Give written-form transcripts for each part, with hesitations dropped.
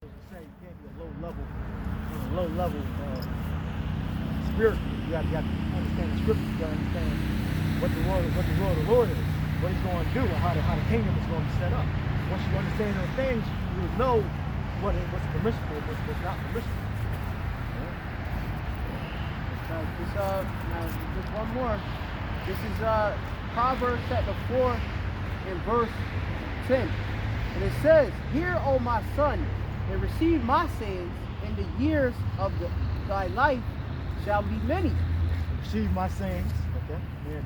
Say you can't be a low level spiritually. You have to understand the scripture. You got to understand what the will of the Lord is, what He's going to do, and how the kingdom is going to be set up. Once you understand those things, you will know what's permissible, what's not permissible. Now, just one more. This is Proverbs chapter 4 and verse 10. And it says, "Hear, O my son, and receive my sayings, and the years of thy life shall be many." Receive my sayings, okay? And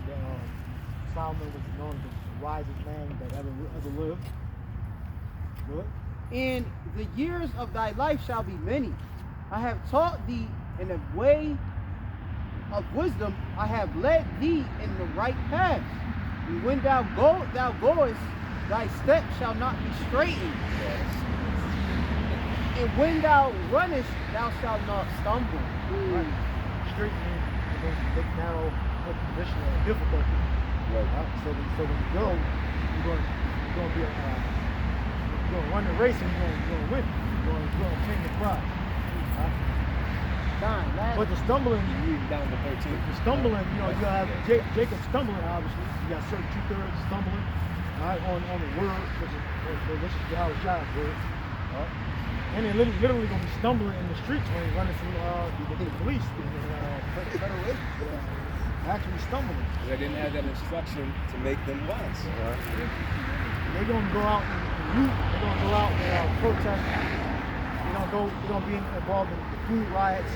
Solomon was known as the wisest man that ever lived. Good. "And the years of thy life shall be many. I have taught thee in the way of wisdom. I have led thee in the right path. And when thou goest, thy steps shall not be straitened. And when thou runnest, thou shalt not stumble." Right. Straight means narrow position or difficulty. Right. So when you go, you're going to run the race and you're going to win. You're going to obtain the prize. But the stumbling, down to 13. The stumbling, you have Jacob stumbling. Obviously, you got certain 2/3 stumbling. All right, on the word, which is Yahweh's word. And they're literally going to be stumbling in the streets when they're running from the police, the federal agents. Actually stumbling. They didn't have that instruction to make them wise. They're going to go out and loot. They're going to go out and protest. They're going to be involved in the food riots,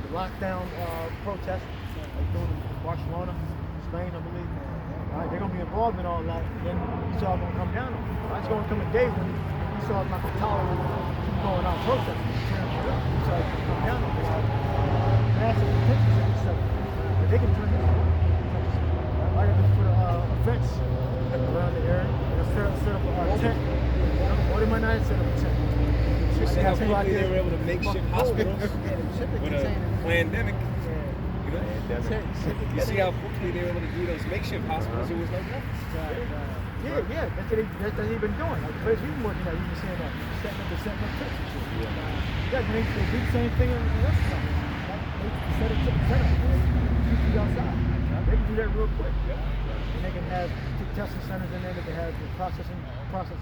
the lockdown protests, like doing in Barcelona, Spain, I believe. Right, they're going to be involved in all that, and then Esau going to come down on them. Right, it's going to come a day when Esau's not going to tolerate people going out protesting, tearing shit up. Esau's going to come down on them. Massive intentions in themselves. They can turn this on. Right, they put a fence around the area. They'll set up a tent. Or they might not set up a tent. You see how quickly they were able to make ship hospitals with a pandemic. You see how quickly they were able to do those makeshift hospitals. It was like that. Yeah. That's what they've been doing. Like the place we've been working at, you've been saying that. Setting up tents and shit. Yeah, they do the same thing in the restaurant. They set up tent up. Keep you outside. They can do that real quick. And they can have testing centers in there. They can have processing centers.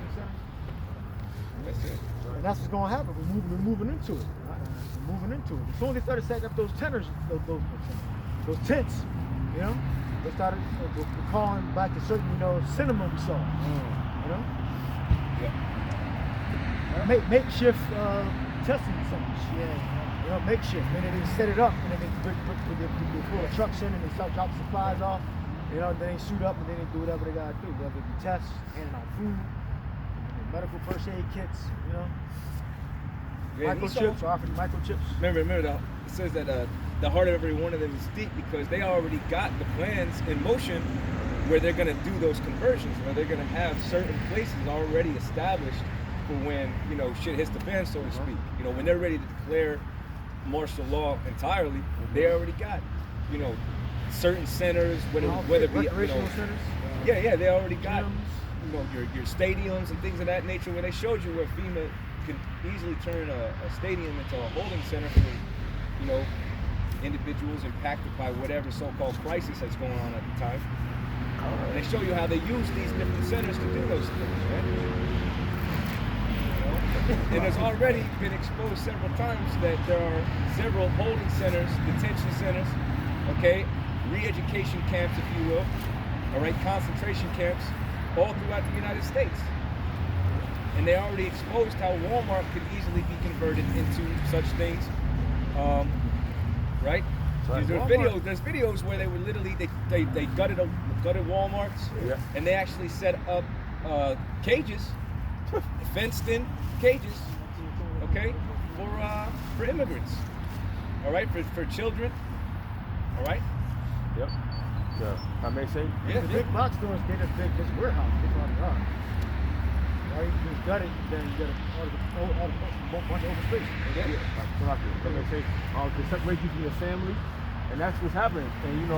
That's it. And that's what's going to happen. We're moving into it. Right? We're moving into it. As soon as they started setting up those those tents, they started calling back to certain, cinema we saw. Makeshift testing centers. Yeah. Makeshift. And then they set it up, and then they pull the trucks in, and they start dropping supplies off. Then they suit up, and then they do whatever they got to do. Whether it be tests, handing out food, medical first aid kits, microchips, offering microchips. Remember, it says that the heart of every one of them is deep because they already got the plans in motion where they're going to do those conversions, where they're going to have certain places already established for when, shit hits the fan, so to speak. When they're ready to declare martial law entirely, they already got, certain centers, whether it be, centers. Yeah, they already got. Your stadiums and things of that nature, where they showed you where FEMA can easily turn a stadium into a holding center for individuals impacted by whatever so-called crisis that's going on at the time. And they show you how they use these different centers to do those things, right? And it's already been exposed several times that there are several holding centers, detention centers, re-education camps, if you will, concentration camps, all throughout the United States. And they already exposed how Walmart could easily be converted into such things. Right? There's videos where they were literally they gutted Walmarts, and they actually set up cages, fenced in cages, for immigrants. For children. Yep. Yeah, that makes sense. Yeah, the big box stores did this warehouse. This one yard. Right, you just got it, then you got a bunch of open space. That makes sense. To separate you from your family, and that's what's happening. And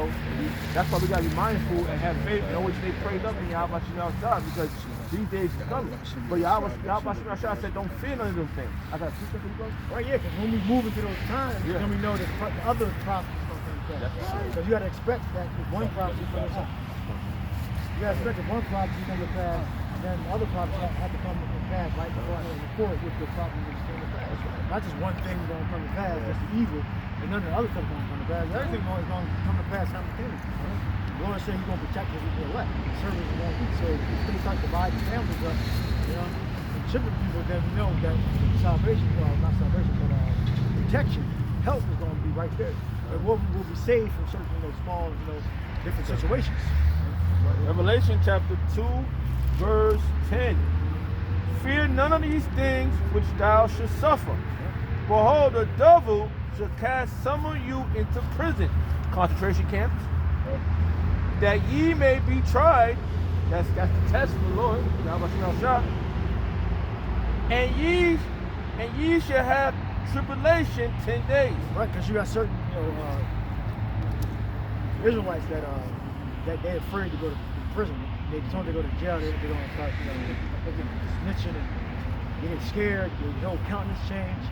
that's why we gotta be mindful and have faith and always stay prayed up in Yahweh outside, because These days is coming. But Yahweh said, don't fear none of them things. I got two things, bro. Right, yeah, because when we move into those times, Yeah. then we know that the other prophecies going to come to pass. That's right. Because you got to expect that if one prophecy comes up. You got to expect that one prophecy comes to pass, then the other prophecies have to come to pass right before with the prophecy that's coming to pass. Not just one thing going to come to pass, that's the evil, and none of the other stuff going to come to pass. Everything is going to come to pass simultaneously. The Lord said he's going to protect his elect. His servants are going to eat. So if they start dividing families up, you know, and shipping people, then we know that salvation, well, not salvation, but protection, help is going to be right there. And we'll be saved from certain, small, different situations. Revelation chapter 2, verse 10. Fear none of these things which thou shalt suffer. Behold, the devil shall cast some of you into prison, concentration camps, that ye may be tried. That's the test of the Lord. And ye shall have tribulation 10 days. Right, because you got certain, Israelites that they're afraid to go to prison. They just want to go to jail. They're going to start, snitching and getting scared. Their whole countenance change.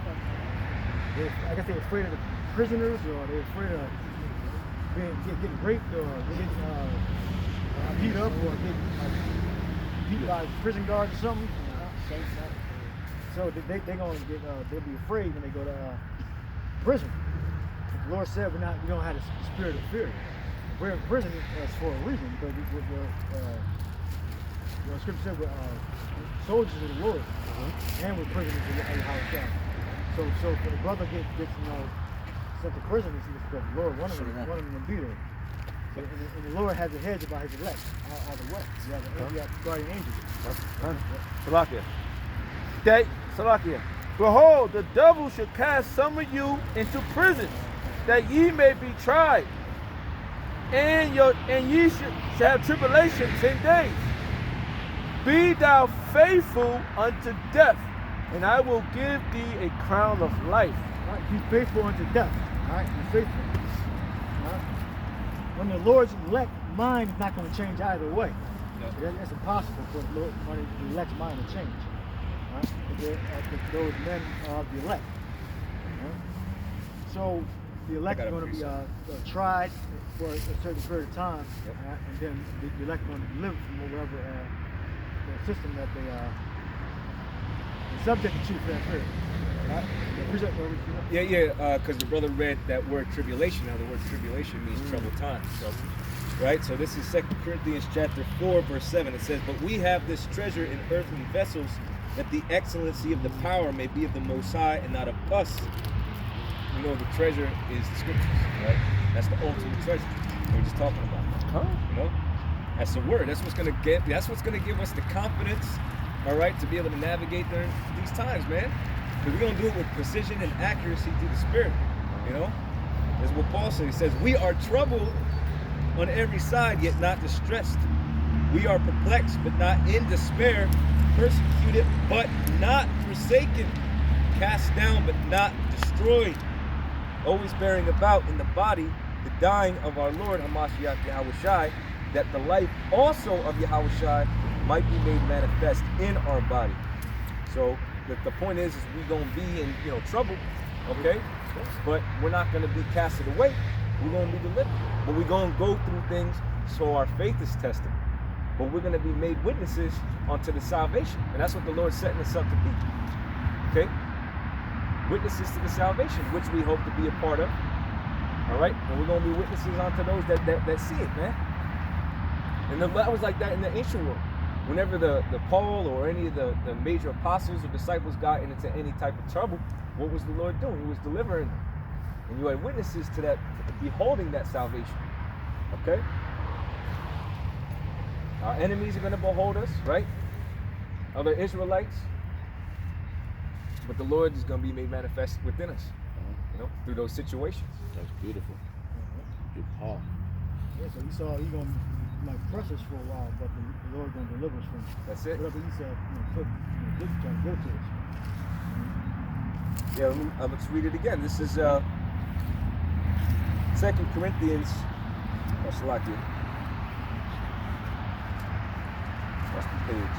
I guess they're afraid of the prisoners, or they're afraid of getting raped, or getting beat up, or getting beat by prison guards or something. So they're going to get, they'll be afraid when they go to prison. The Lord said we don't have the spirit of fear. We're in prison for a reason, because the scripture said we're soldiers of the Lord, and we're prisoners of Yahweh. So if the brother gets sent to prison, it's because the Lord wanted him to be there. So, and the Lord has a hedge about his elect all the way. You have guardian angels. Salakia. Behold, the devil shall cast some of you into prisons, that ye may be tried, and ye shall have tribulation 10 days. Be thou faithful unto death, and I will give thee a crown of life. Right, be faithful unto death. All right, be faithful. All right. When the Lord's elect, mind is not going to change either way. No. That's impossible for the elect's mind to change. All right? Those men are the elect. All right? So the elect are going to be tried for a certain period of time, right? And then the elect are going to live from whatever the system that they are subject to for that period. Right? Because the brother read that word tribulation. Now the word tribulation means troubled times. So, right? So this is 2 Corinthians chapter 4, verse 7. It says, but we have this treasure in earthen vessels, that the excellency of the power may be of the Most High and not of us. You know, the treasure is the scriptures, right? That's the ultimate treasure we're just talking about. You know, that's the word. That's what's gonna give us the confidence, all right, to be able to navigate during these times, man. Because we're gonna do it with precision and accuracy through the Spirit. You know, that's what Paul says. He says, we are troubled on every side, yet not distressed. We are perplexed, but not in despair. Persecuted, but not forsaken. Cast down, but not destroyed. Always bearing about in the body the dying of our Lord Hamashiach Yahushai, that the life also of Yahushai might be made manifest in our body. So the point is we're gonna be in trouble, okay? But we're not gonna be casted away. We're gonna be delivered. But we're gonna go through things so our faith is tested. But we're gonna be made witnesses unto the salvation, and that's what the Lord's setting us up to be. Okay? Witnesses to the salvation, which we hope to be a part of. All right, and we're gonna be witnesses unto those that see it, man. And that was like that in the ancient world. Whenever the Paul or any of the major apostles or disciples got into any type of trouble, what was the Lord doing? He was delivering them. And you had witnesses to that, beholding that salvation. Okay? Our enemies are going to behold us, right? Other Israelites. But the Lord is going to be made manifest within us, through those situations. That's beautiful. Good call. Yeah, so he's going to press us for a while, but the Lord going to deliver us from That's it. whatever he said, trying to give to us. Yeah, let's read it again. This is 2 Corinthians. That's the page.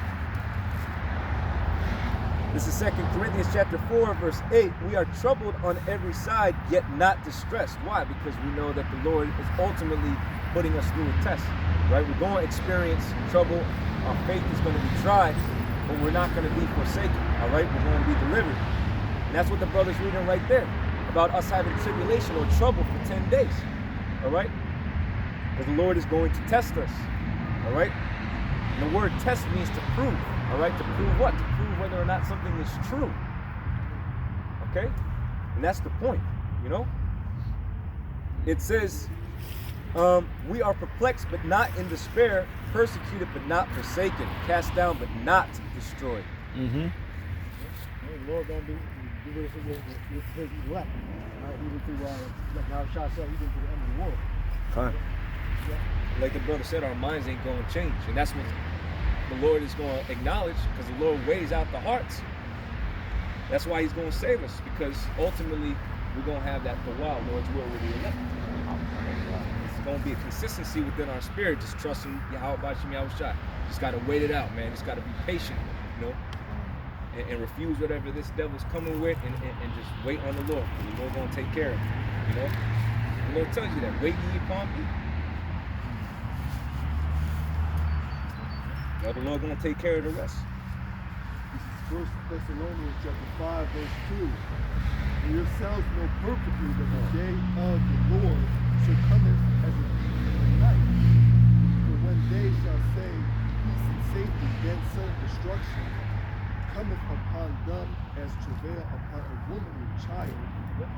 This is 2 Corinthians chapter 4, verse 8. We are troubled on every side, yet not distressed. Why? Because we know that the Lord is ultimately putting us through a test, right? We're going to experience trouble. Our faith is going to be tried, but we're not going to be forsaken, all right? We're going to be delivered. And that's what the brother's reading right there, about us having tribulation or trouble for 10 days, all right? Because the Lord is going to test us, all right? And the word test means to prove, all right? To prove what? To prove whether or not something is true, okay? And that's the point, you know? It says, we are perplexed but not in despair, persecuted but not forsaken, cast down but not destroyed. Mm-hmm. The Lord gonna do this with his elect, right? Even through like how Shah said, even to the end of the world. Fine. Yeah. Like the brother said, our minds ain't going to change, and that's what the Lord is going to acknowledge, because the Lord weighs out the hearts. That's why He's going to save us, because ultimately we're going to have that for a while, Lord's will with the elect. It's going to be a consistency within our spirit, just trusting Yahweh Shem Yahushua. Just got to wait it out, man. Just got to be patient, you know, and refuse whatever this devil's coming with, and just wait on the Lord. The Lord going to take care of it, you know. The Lord tells you that. Wait ye upon me. Now the Lord going to take care of the rest. This is 1 Thessalonians chapter 5, verse 2. For yourselves know perfectly that the day of the Lord shall cometh as a thief in the night. For when they shall say peace and safety, then sudden destruction cometh upon them as travail upon a woman with child.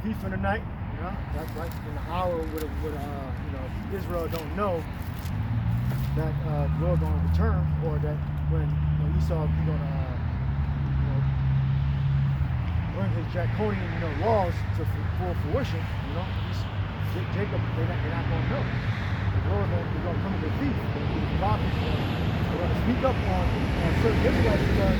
Thief in the night, you know, that's right in the hour with you know, Israel don't know that the Lord gonna return, or that when Esau is gonna you know, bring his draconian, you know, laws to full fruition, you know, Jacob, they're not gonna know. The Lord is gonna come as a thief. The prophets are gonna speak up on certain Israelites, because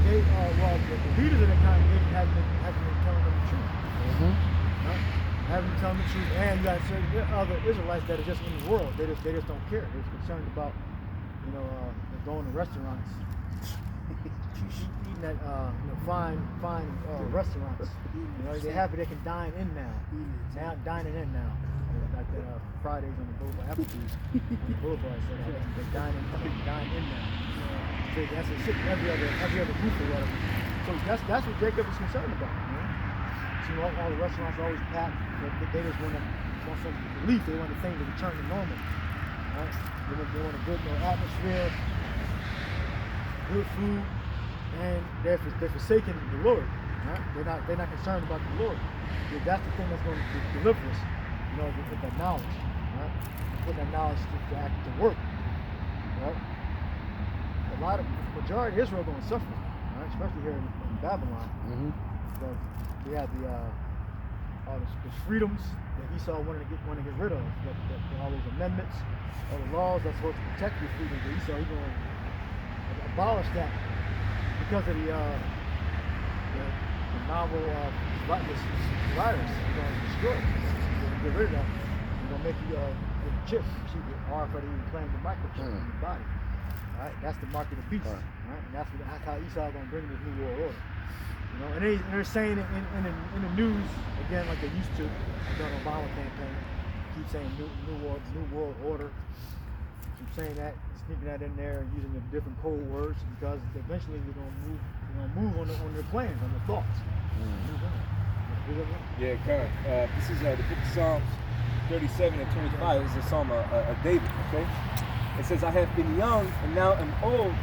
they the leaders of the congregation haven't been telling them the truth. Mm-hmm. Right? Haven't been telling them the truth, and you got certain other Israelites that are just in the world. They just don't care. They're just concerned about, you know, going to restaurants, eating at you know, fine restaurants. You know, they're happy they can dine in now. Now dining in now. Like the Fridays on the boulevard, Applebee's on the boulevard, so they dine in now. So that's a shit every other group or whatever. So that's what Jacob is concerned about. You know? So all the restaurants are always packed. They just want some relief. They want the thing to return to normal. Right? They want a good atmosphere, good food, and they're forsaking the Lord. Right? They're not concerned about the Lord. That's the thing that's going to deliver us. You know, with that knowledge. Right? Put that knowledge to work. Right? A lot of majority of Israel going to suffer, right? Especially here in Babylon. Mm-hmm. Because they have all the freedoms that Esau wanted to get rid of. All those amendments, all the laws that's supposed to protect your freedoms. But Esau, he's going to abolish that because of the novel virus. He's going to destroy it. He's going to get rid of that. He's going to make you a chip, or for even playing the microchip in your body. Right? That's the mark of the beast. Right? And that's how Esau is going to bring this new world order. You know, and they're saying it in the news again, like they used to during the Obama campaign. Keep saying new world order. Keep saying that, sneaking that in there, and using the different code words, because eventually we're gonna move on their plans, on their thoughts. Yeah, kind of. This is the book of Psalms 37 and 25. This is a psalm of David. Okay. It says, I have been young and now am old,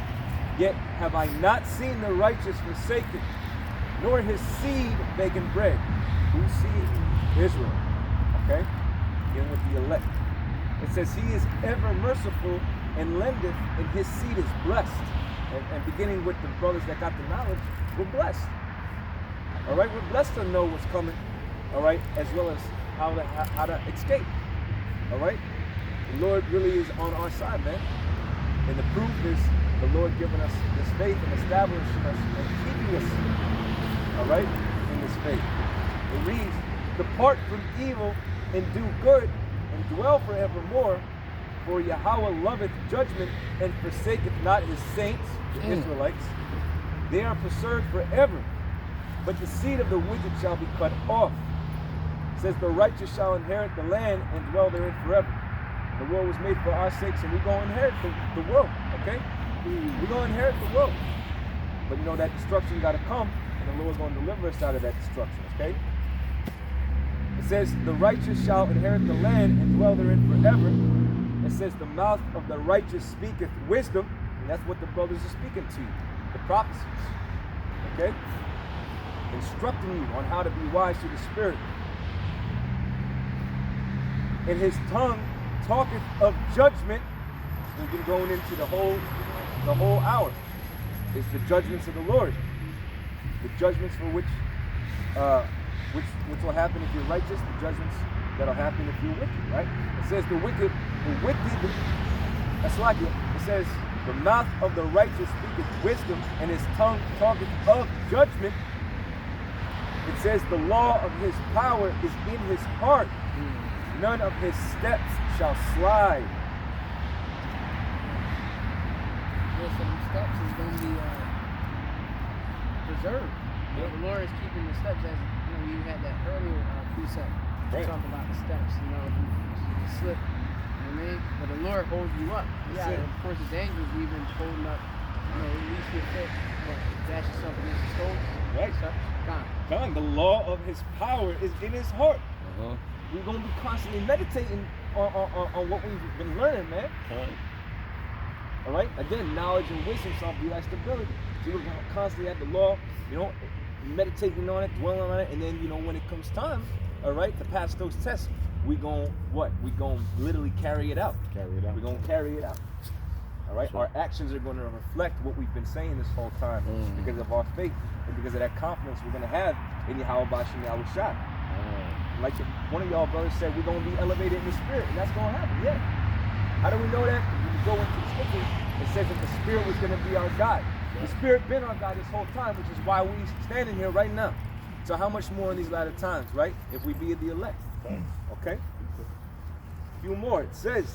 yet have I not seen the righteous forsaken, nor his seed begging bread. Whose seed? Israel. Okay? Dealing with the elect. It says, he is ever merciful and lendeth, and his seed is blessed. And beginning with the brothers that got the knowledge, we're blessed. All right? We're blessed to know what's coming. All right? As well as how to escape. All right? The Lord really is on our side, man. And the proof is the Lord giving us this faith and establishing us and keeping us, all right, in this faith. It reads, depart from evil and do good and dwell forevermore, for Yahweh loveth judgment and forsaketh not his saints, the Israelites. they are preserved forever. But the seed of the wicked shall be cut off. It says the righteous shall inherit the land and dwell therein forever. The world was made for our sakes, and we're going to inherit the world, okay? We're going to inherit the world. But you know that destruction got to come, and the Lord's going to deliver us out of that destruction, okay? It says the righteous shall inherit the land and dwell therein forever. It says the mouth of the righteous speaketh wisdom, and that's what the brothers are speaking to you, the prophecies, okay? Instructing you on how to be wise to the Spirit. And his tongue talketh of judgment. We've been going into the whole hour. It's the judgments of the Lord. The judgments for which will happen if you're righteous, the judgments that'll happen if you're wicked, right? It says the wicked, that's like it. It says the mouth of the righteous speaketh wisdom, and his tongue talketh of judgment. It says the law of his power is in his heart. None of his steps shall slide. Yeah, so the steps is going to be preserved. Yeah. The Lord is keeping the steps, as you had that earlier precept. Right. Talking about the steps, if you slip, you know what I mean? But the Lord holds you up. That's it. Of course, his angels even holding up, at least your foot, but dash yourself against the stone. Right. Gone. The law of his power is in his heart. We're going to be constantly meditating on what we've been learning, man. All right? Again, knowledge and wisdom shall be like stability. So we're going to constantly have the law, meditating on it, dwelling on it, and then, when it comes time, all right, to pass those tests, we going what? We going to literally carry it out. We're going to carry it out. All right? Sure. Our actions are going to reflect what we've been saying this whole time because of our faith and because of that confidence we're going to have in Yahweh Bashim Yahushua. Like one of y'all brothers said, we're going to be elevated in the spirit, and that's going to happen, yeah. How do we know that? When we go into the scriptures, it says that the spirit was going to be our guide. The spirit been our guide this whole time, which is why we standing here right now. So how much more in these latter times, right? If we be the elect, okay? A few more. It says,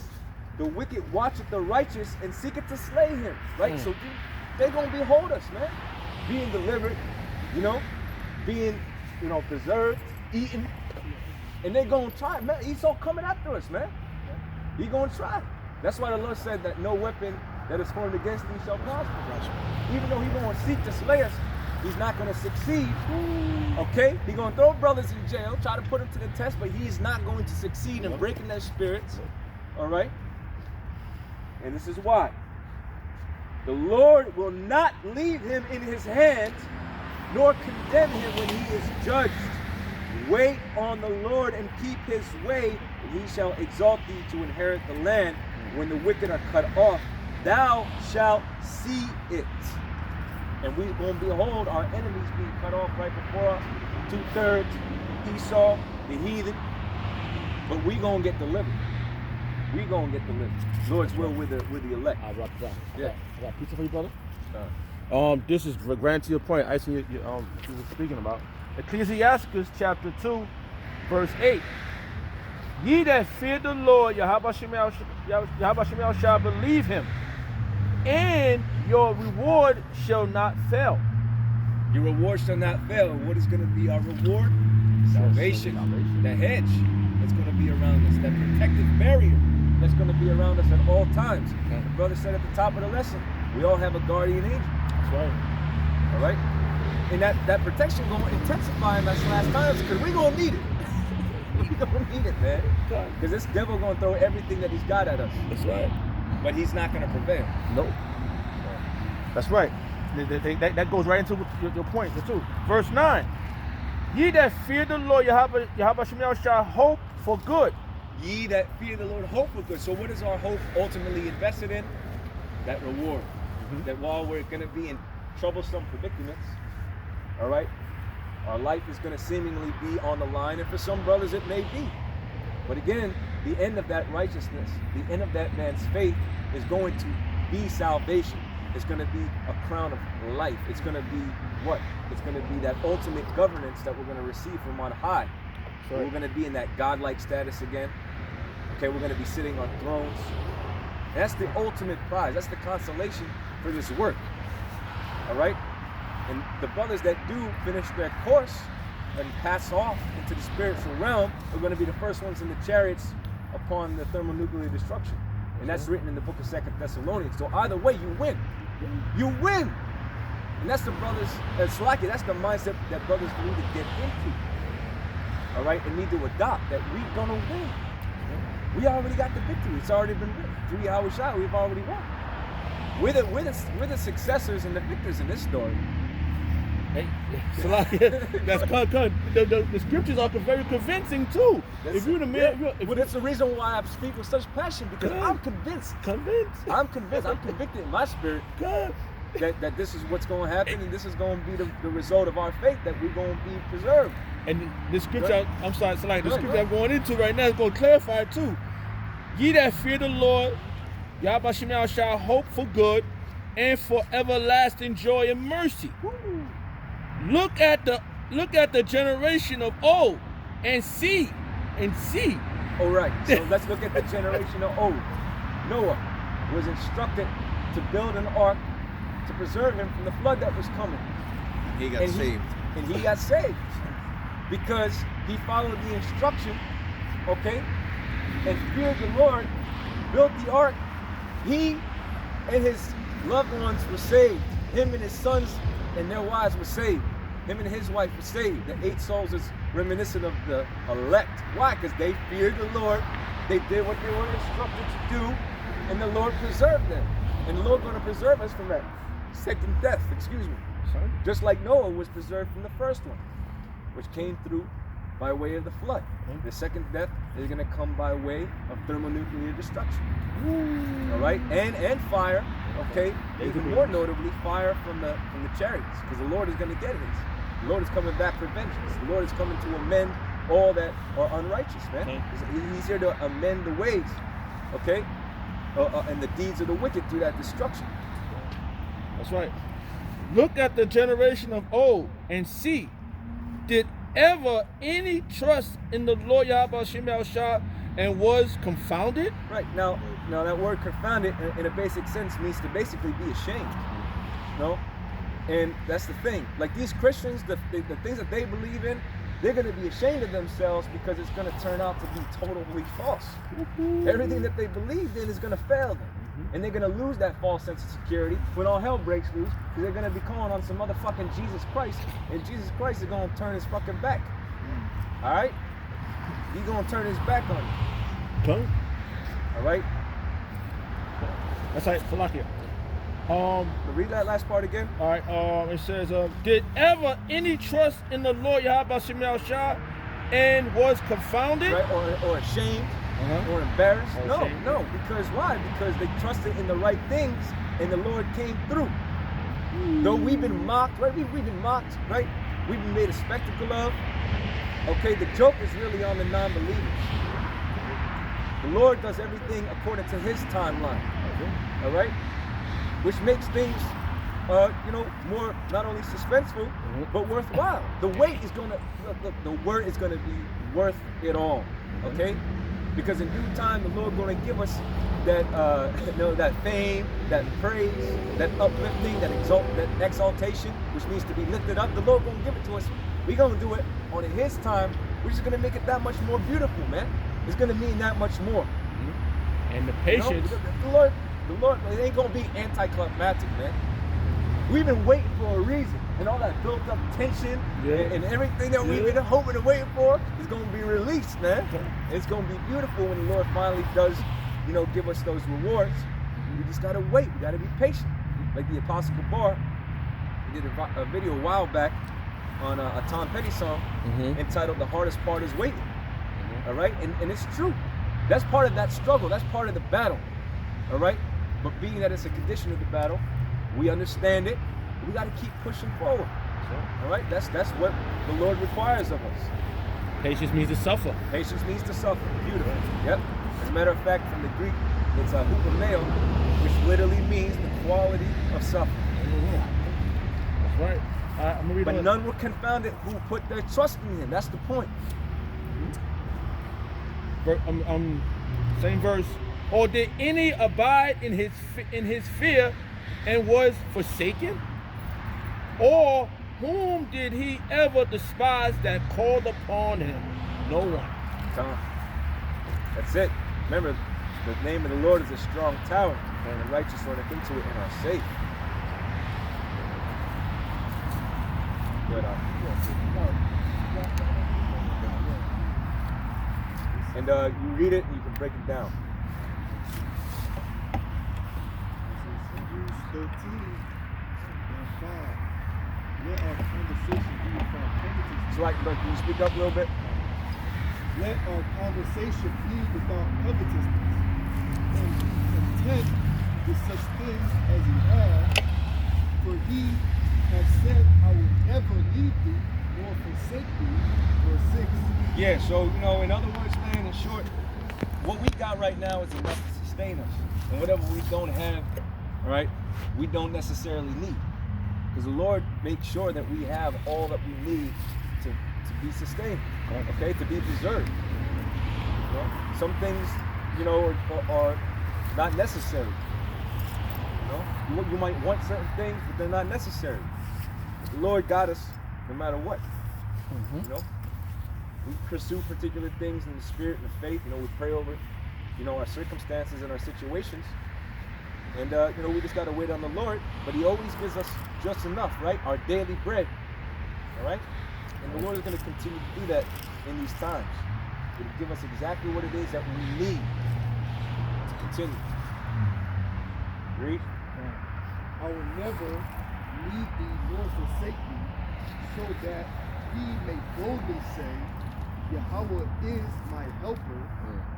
the wicked watcheth the righteous and seeketh to slay him, right? So they're going to behold us, man. Being delivered, being, preserved, eaten. And they're going to try, man. Esau coming after us, man. He's going to try. That's why the Lord said that no weapon that is formed against thee shall prosper. Even though he's going to seek to slay us, he's not going to succeed. Okay? He's going to throw brothers in jail, try to put them to the test, but he's not going to succeed in breaking their spirits. All right? And this is why. The Lord will not leave him in his hands, nor condemn him when he is judged. Wait on the Lord and keep his way, and he shall exalt thee to inherit the land. When the wicked are cut off, thou shalt see it. And we're going to behold our enemies being cut off right before us. 2/3, Esau, the heathen. But we're going to get delivered. We're going to get delivered. Lord's will with the elect. I rock that. Yeah. I got pizza for you, brother. This is granted to your point. I see you were speaking about Ecclesiastes chapter 2, verse 8. Ye that fear the Lord, Yahweh Shemel shall believe him, and your reward shall not fail. Your reward shall not fail. What is going to be our reward? Salvation. The hedge that's going to be around us. That protective barrier that's going to be around us at all times. The brother said at the top of the lesson, we all have a guardian angel. That's right. All right? And that protection going to intensify in those last times because we're going to need it. We're going to need it, man. Because this devil going to throw everything that he's got at us. That's right. But he's not going to prevail. Nope. That's right. That goes right into your point, too. Verse 9. Ye that fear the Lord, Yahweh Shemel shall hope for good. Ye that fear the Lord hope for good. So what is our hope ultimately invested in? That reward. That while we're going to be in troublesome predicaments, all right, our life is going to seemingly be on the line, and for some brothers it may be. But again, the end of that righteousness, the end of that man's faith is going to be salvation. It's going to be a crown of life. It's going to be what? It's going to be that ultimate governance that we're going to receive from on high. So we're going to be in that godlike status again. Okay, we're going to be sitting on thrones. And that's the ultimate prize. That's the consolation for this work. All right? And the brothers that do finish their course and pass off into the spiritual realm are going to be the first ones in the chariots upon the thermonuclear destruction. And that's written in the book of 2 Thessalonians. So either way, you win. You win. And that's the brothers, Salaki, that's the mindset that brothers need to get into. All right, and need to adopt that we're gonna win. We already got the victory. It's already been written. 3 hours shot, we've already won. We're the successors and the victors in this story. Hey, Salaki, that's the scriptures are very convincing too. If you're the man, Well, that's the reason why I speak with such passion, because I'm convinced. I'm convicted in my spirit that this is what's going to happen, and this is going to be the result of our faith, that we're going to be preserved. And the scripture, I'm sorry, Salaki, the scripture I'm going into right now is going to clarify it too. Ye that fear the Lord, Yahweh Shemel shall hope for good and for everlasting joy and mercy. Look at the generation of old and see. All right, so let's look at the generation of old. Noah was instructed to build an ark to preserve him from the flood that was coming. He got saved. And he got saved because he followed the instruction, okay, and feared the Lord, built the ark. He and his loved ones were saved. Him and his sons and their wives were saved. Him and his wife were saved. The 8 souls is reminiscent of the elect. Why? Because they feared the Lord. They did what they were instructed to do, and the Lord preserved them. And the Lord going to preserve us from that second death, just like Noah was preserved from the first one, which came through by way of the flood. The second death is going to come by way of thermonuclear destruction. All right, and fire. Okay, even more notably, fire from the chariots, because the Lord is going to get his. The Lord is coming back for vengeance. The Lord is coming to amend all that are unrighteous, man. He's here to amend the ways, okay, and the deeds of the wicked through that destruction. That's right. Look at the generation of old and see, did ever any trust in the Lord Yahweh Shemel Shah and was confounded? Right, now that word confounded in a basic sense means to basically be ashamed. No? And that's the thing. Like these Christians, the things that they believe in, they're going to be ashamed of themselves because it's going to turn out to be totally false. Everything that they believed in is going to fail them. And they're going to lose that false sense of security when all hell breaks loose, because they're going to be calling on some motherfucking Jesus Christ, and Jesus Christ is going to turn his fucking back. All right? He's going to turn his back on you. Okay. All right? That's right, Salakia. Read that last part again. All right, it says, did ever any trust in the Lord Yahweh Shemel Shah and was confounded? Right, or ashamed, or embarrassed. No, because why? Because they trusted in the right things, and the Lord came through. Though we've been mocked, right? We've been mocked, right? We've been made a spectacle of. Okay, the joke is really on the non-believers. The Lord does everything according to his timeline. All right? Which makes things, more not only suspenseful, but worthwhile. The wait is gonna, the word is gonna be worth it all. Okay? Because in due time, the Lord gonna give us that, that fame, that praise, that uplifting, that exaltation, which means to be lifted up. The Lord gonna give it to us. We're gonna do it on his time. We're just gonna make it that much more beautiful, man. It's gonna mean that much more. And the patience. The Lord, it ain't gonna be anticlimactic, man. We've been waiting for a reason, and all that built up tension and everything that we've been hoping and waiting for is gonna be released, man. It's gonna be beautiful when the Lord finally does, give us those rewards. We just gotta wait. We gotta be patient. Like the Apostle Gabar, he did a video a while back on a Tom Petty song entitled "The Hardest Part Is Waiting." All right, and it's true. That's part of that struggle. That's part of the battle. All right. But being that it's a condition of the battle, we understand it. We got to keep pushing forward. All right, that's what the Lord requires of us. Patience means to suffer. Patience means to suffer. Beautiful. Yep. As a matter of fact, from the Greek, it's a hupomeo, which literally means the quality of suffering. That's right. I'm gonna read but none were confounded who put their trust in him. That's the point. Same verse. Or did any abide in his fear and was forsaken? Or whom did he ever despise that called upon him? No one. Tom. That's it. Remember, the name of the Lord is a strong tower, and the righteous run into it and are safe. Good. And you read it and you can break it down. Hebrews 13 and 5. Let our conversation be without covetousness. So, can you speak up a little bit? Let our conversation be without covetousness, and be content with such things as he has. For he has said, I will never leave thee nor forsake thee. Verse 6. Yeah, so, in other words, man, in short, what we got right now is enough to sustain us. And whatever we don't have, all right, we don't necessarily need. Because the Lord makes sure that we have all that we need to be sustained, okay, to be preserved. Some things, are not necessary. You might want certain things, but they're not necessary. The Lord got us no matter what. We pursue particular things in the spirit and the faith. We pray over, our circumstances and our situations. And, we just got to wait on the Lord. But he always gives us just enough, right? Our daily bread. All right? And the Lord is going to continue to do that in these times. He'll give us exactly what it is that we need to continue. Read. I will never leave thee nor forsake thee, so that we may boldly say, Yahweh is my helper,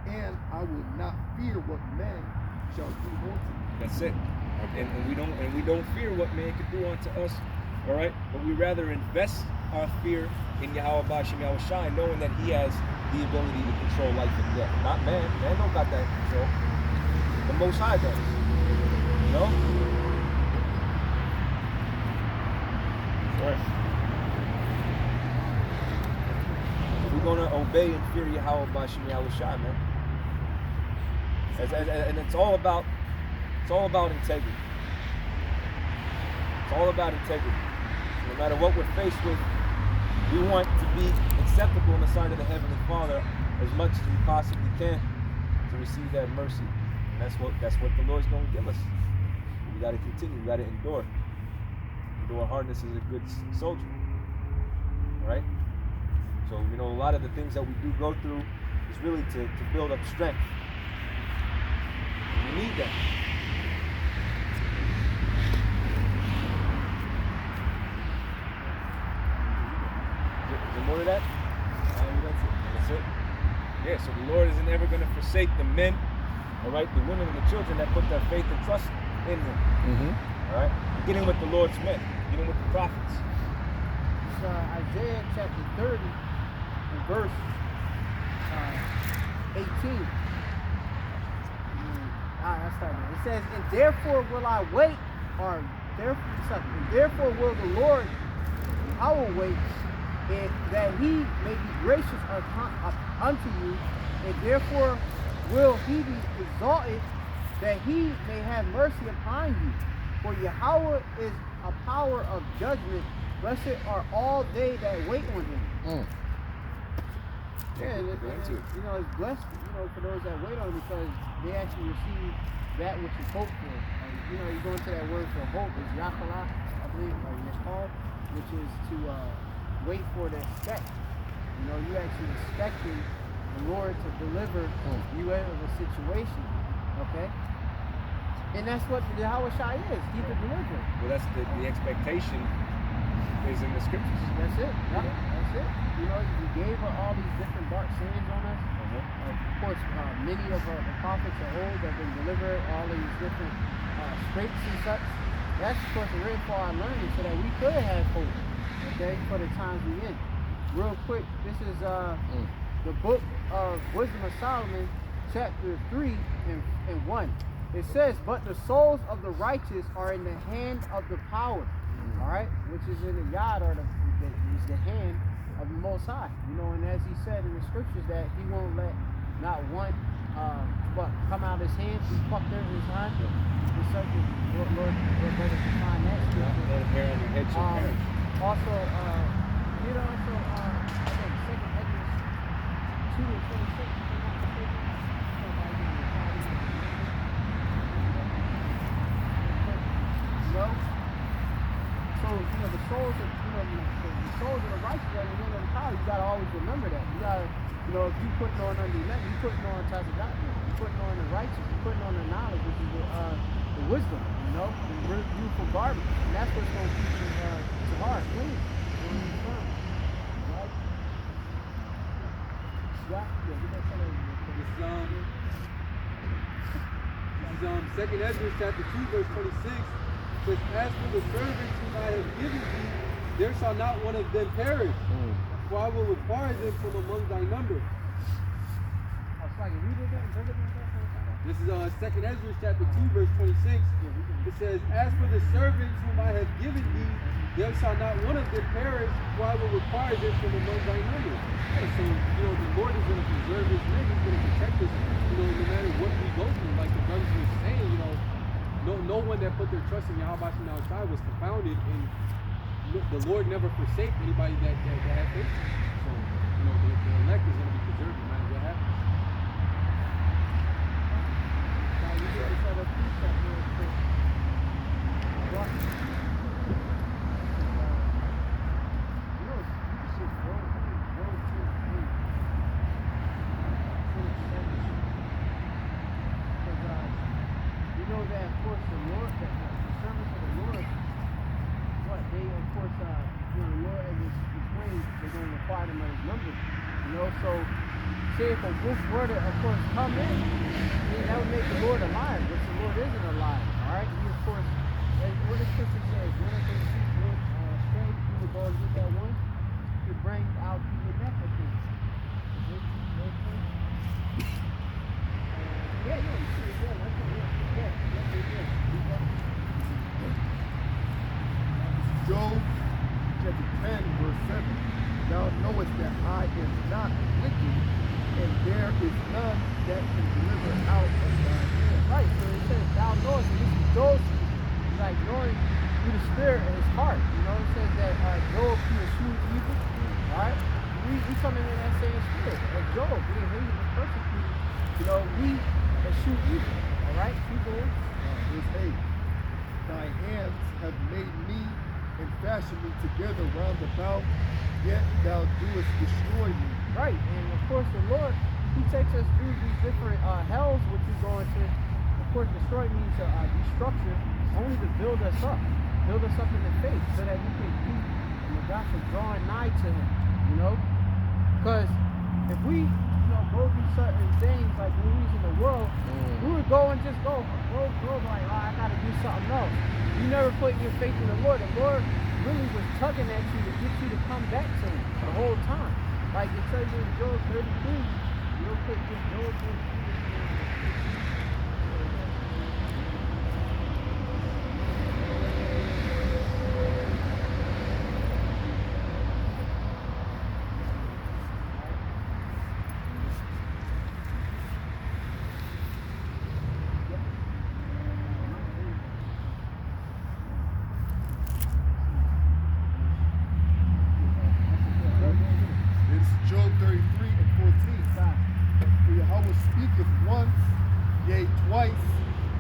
and I will not fear what man shall do unto me. That's it. And we don't fear what man can do unto us. All right, but we rather invest our fear in Yahweh Bashim Yahushai, knowing that he has the ability to control life and death. Not man. Man don't got that control. The Most High does. Right. We're gonna obey and fear Yahweh Bashim Yahushai, man. And it's all about integrity. It's all about integrity. No matter what we're faced with, we want to be acceptable in the sight of the Heavenly Father as much as we possibly can to receive that mercy. And that's what the Lord's going to give us. We got to continue. We got to endure. Endure hardness is a good soldier. All right? So, a lot of the things that we do go through is really to build up strength. And we need that. More of that? That's it. Yeah, so the Lord isn't ever going to forsake the men, all right, the women and the children that put their faith and trust in him. All right? Beginning with the Lord's men, beginning with the prophets. It's Isaiah chapter 30 and verse 18. It says, and therefore will I wait, and therefore will the Lord, I will wait, and that he may be gracious unto you, and therefore will he be exalted, that he may have mercy upon you. For Yahweh is a power of judgment. Blessed are all they that wait on him. Yeah, and it's blessed, for those that wait on him, because they actually receive that which is hoped for. You go into that word for hope is Yakala, I believe, or Yakal, which is to wait for the expect. You actually expecting the Lord to deliver you out of a situation. Okay? And that's what the Yahweh Shai is. He's the deliverer. Well, that's the expectation is in the scriptures. That's it. Yeah. That's it. He gave her all these different dark sayings on us. Of course, many of the prophets of old have been delivered, all of these different scrapes and such. That's, of course, written for our learning so that we could have hope, okay, for the times we in. Real quick, this is the book of Wisdom of Solomon, chapter 3 and 1. It says, but the souls of the righteous are in the hand of the power, all right, which is in the yad, or is the hand of the Most High. And as he said in the scriptures, that he won't let not one come out of his hand, he fucked his hand. The subject, Lord, let us define that scripture. Let hair on your head shall perish. Also, I think 2 Edwards 2 and 26, if I'm not mistaken. Somebody give me a copy. So, the souls of, the souls of the righteous are the one of the power. You gotta always remember that. You gotta, if you putting on under 11, you putting on tons of doctrine. You putting on the righteous. You putting on the knowledge, which is the wisdom. The really beautiful garbage, and that's what's gonna keep you to heart clean. Right? Yeah, get that son over here. This is 2 Ezra chapter 2 verse 26. Says, as for the servants whom I have given thee, there shall not one of them perish, for I will require them from among thy number. This is 2 Ezra chapter 2 verse 26. It says, as for the servants whom I have given thee, there shall not one of them perish, for I will require them from among thy number. So, the Lord is going to preserve his name. He's going to protect us, no matter what we go through. Like the brothers were saying, no one that put their trust in Yahweh outside was confounded, and the Lord never forsake anybody that had faith. So, the elect is going to be preserved no matter what happens. That of course the Lord, the servants of the Lord, they of course, the Lord as his ways, they're going to require them at his numbers. So say if a wolf were to, of course, come in, then that would make the Lord a liar, but the Lord isn't a liar. All right, he of course, what the scripture says, when they see one stray, he will go and get that one to bring out the neck of him. Yeah, you see it, yeah, that's it, yeah. Job chapter 10 verse 7. Thou knowest that I am not wicked, and there is none that can deliver out of thy hand. Right, so it says thou knowest, and this is Job's like knowing through the spirit and his heart. It says that Job he eschewed evil. Alright? We come into that same spirit of Job, being hated and persecuted. We eschew evil. Alright? Keep going. Verse 8. Thy hands have made me and fashioned me together round about, yet thou doest destroy me. Right, and of course the Lord, he takes us through these different hells which is going to, of course, destroy means to destruction, only to build us up in the faith, so that we can keep the gospel drawing nigh to him, because if we go through certain things, like when we was in the world, we would go and just go like, I gotta do something else. You never put your faith in the Lord. The Lord really was tugging at you to get you to come back to him the whole time. Like it tells you in Job 33, real quick, just Job 33. Job 33 and 14. For Yahweh speaketh once, yea twice,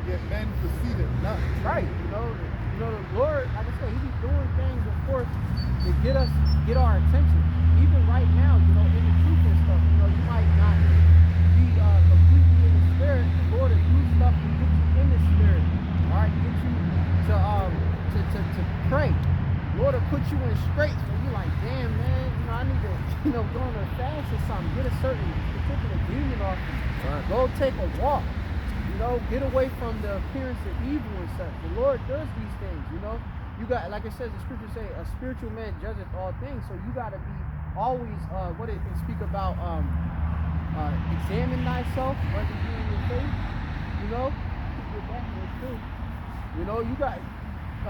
yet men perceive it not. Right, the Lord, like I said, he be doing things, of course, to get our attention. Even right now, in the truth and stuff, you might not be completely in the spirit. The Lord will do stuff to get you in the spirit. All right, get you to pray. Lord will put you in straits where you're like, damn, man, I need to, go on a fast or something. Get a certain particular demon off you. Go take a walk. Get away from the appearance of evil and such. The Lord does these things, You got, like it says, the scripture say, a spiritual man judgeth all things. So you got to be always, what it speak about, examine thyself, whether you in your faith, keep your back in it too. You got,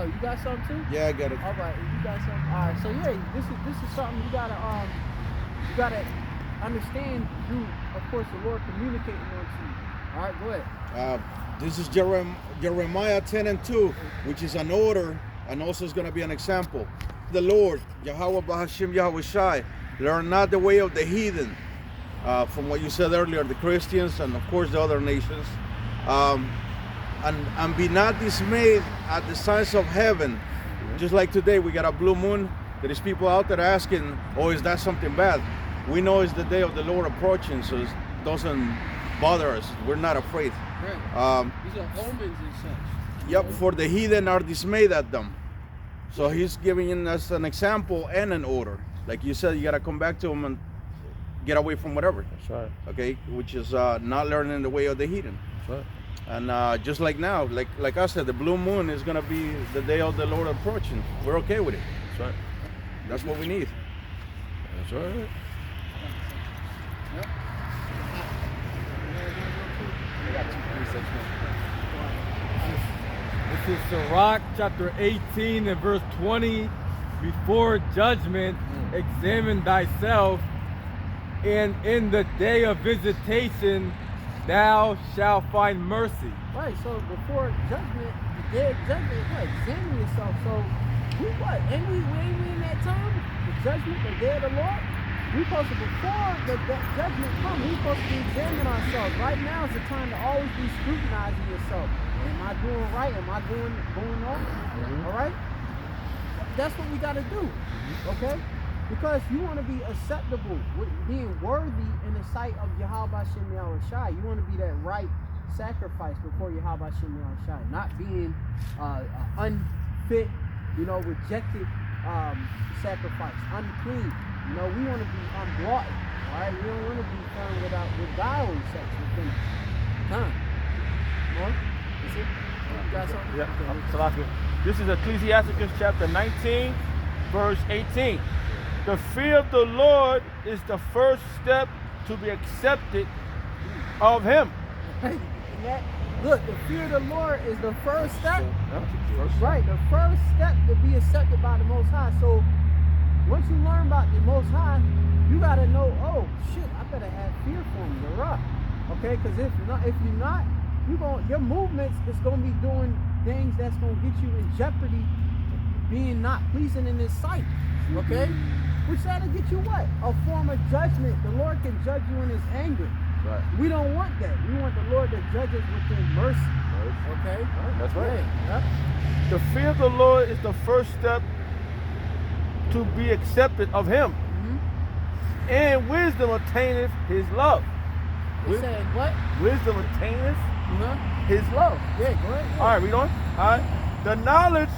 you got something too? Yeah, I got it. All right, you got something. All right, so yeah, this is something you gotta understand through, of course, the Lord communicating unto you. All right, go ahead. This is Jeremiah 10:2, which is an order and also is going to be an example. The Lord, Yahweh Bahashim Yahweh Shai, learn not the way of the heathen, from what you said earlier, the Christians and of course the other nations. And be not dismayed at the signs of heaven. Just like today, we got a blue moon. There is people out there asking, oh, is that something bad? We know it's the day of the Lord approaching, so it doesn't bother us. We're not afraid. Right. These are omens and such. Yep, for the heathen are dismayed at them. So he's giving us an example and an order. Like you said, you got to come back to him and get away from whatever. That's right. Okay, which is not learning the way of the heathen. That's right. And just like now, like I said, the blue moon is going to be the day of the Lord approaching. We're okay with it. That's right. That's what we need. That's right. Yep. This is Sirach chapter 18 and verse 20. Before judgment, examine thyself, and in the day of visitation, thou shalt find mercy. Right, so before judgment, the day of judgment, what? Examine yourself. So, we what? Ain't we in that time? The judgment, the day of the Lord? We supposed to, before the judgment comes, we supposed to be examining ourselves. Right now is the time to always be scrutinizing yourself. Am I doing right? Am I going wrong? All right? That's what we got to do, okay? Because you want to be acceptable, being worthy in the sight of Yahweh Shem Yahweh Shai. You want to be that right sacrifice before Yahweh Shem Yahweh Shai, not being unfit, rejected sacrifice, unclean. We want to be unbrought, all right? We don't want to be found with guile and sex within us. Come on. That's it? You got something? Yeah. Okay. This is Ecclesiasticus chapter 19, verse 18. The fear of the Lord is the first step to be accepted of Him. Look, the fear of the Lord is the first step. Right, the first step to be accepted by the Most High. So once you learn about the Most High, you gotta know, oh shit, I better have fear for Him, the rock. Okay, because if you're not, your movements is gonna be doing things that's gonna get you in jeopardy, being not pleasing in His sight. Okay, which that'll get you what? A form of judgment. The Lord can judge you in His anger. Right. We don't want that. We want the Lord to judge us within mercy. Okay, That's right. Yeah. The fear of the Lord is the first step to be accepted of Him. And wisdom attaineth His love. He said what? Wisdom attaineth His love. Yeah, go ahead. Yeah. All right, read on. All right. The knowledge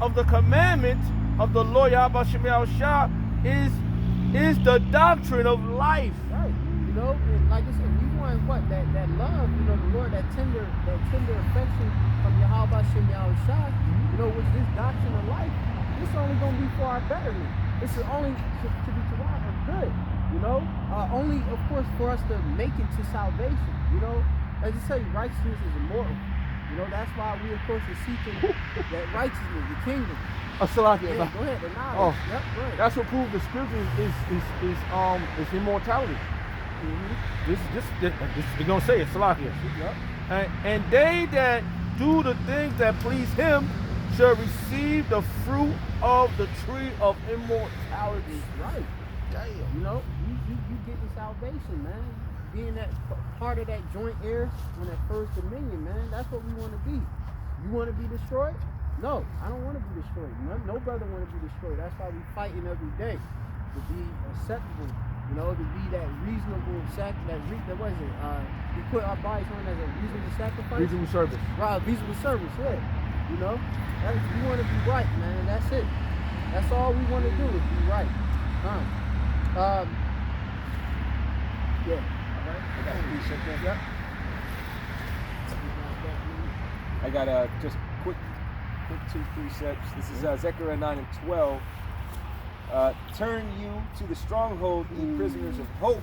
of the commandment of the Lord Yahweh Shem Yahweh Shai is the doctrine of life. Right. And like I said, we want what? That love, the Lord, that tender affection from Yahweh Shem Yahweh Shai, which this doctrine of life, this is only gonna be for our betterment. This is only to be to our good. Only of course for us to make it to salvation. As I say, righteousness is immortal. That's why we of course are seeking that righteousness, the kingdom. Salakia. Yeah, go ahead, the knowledge. Yep, go ahead. That's what proves the scripture is immortality. This is gonna say it, Salakia. Yep. And they that do the things that please Him shall receive the fruit of the tree of immortality. Right. Damn. You getting salvation, man. Being that part of that joint heir on that first dominion, man. That's what we want to be. You want to be destroyed? No, I don't want to be destroyed. No brother want to be destroyed. That's why we fighting every day to be acceptable. To be that reasonable what is it? We put our bodies on as a reasonable sacrifice. Reasonable service. Right, reasonable service. Yeah. We want to be right, man. That's it. That's all we want to do is be right. Yeah. All right. I got a precept there. Yep. I got just quick 2 precepts. This is Zechariah 9 and 12. Turn you to the stronghold, ye prisoners of hope.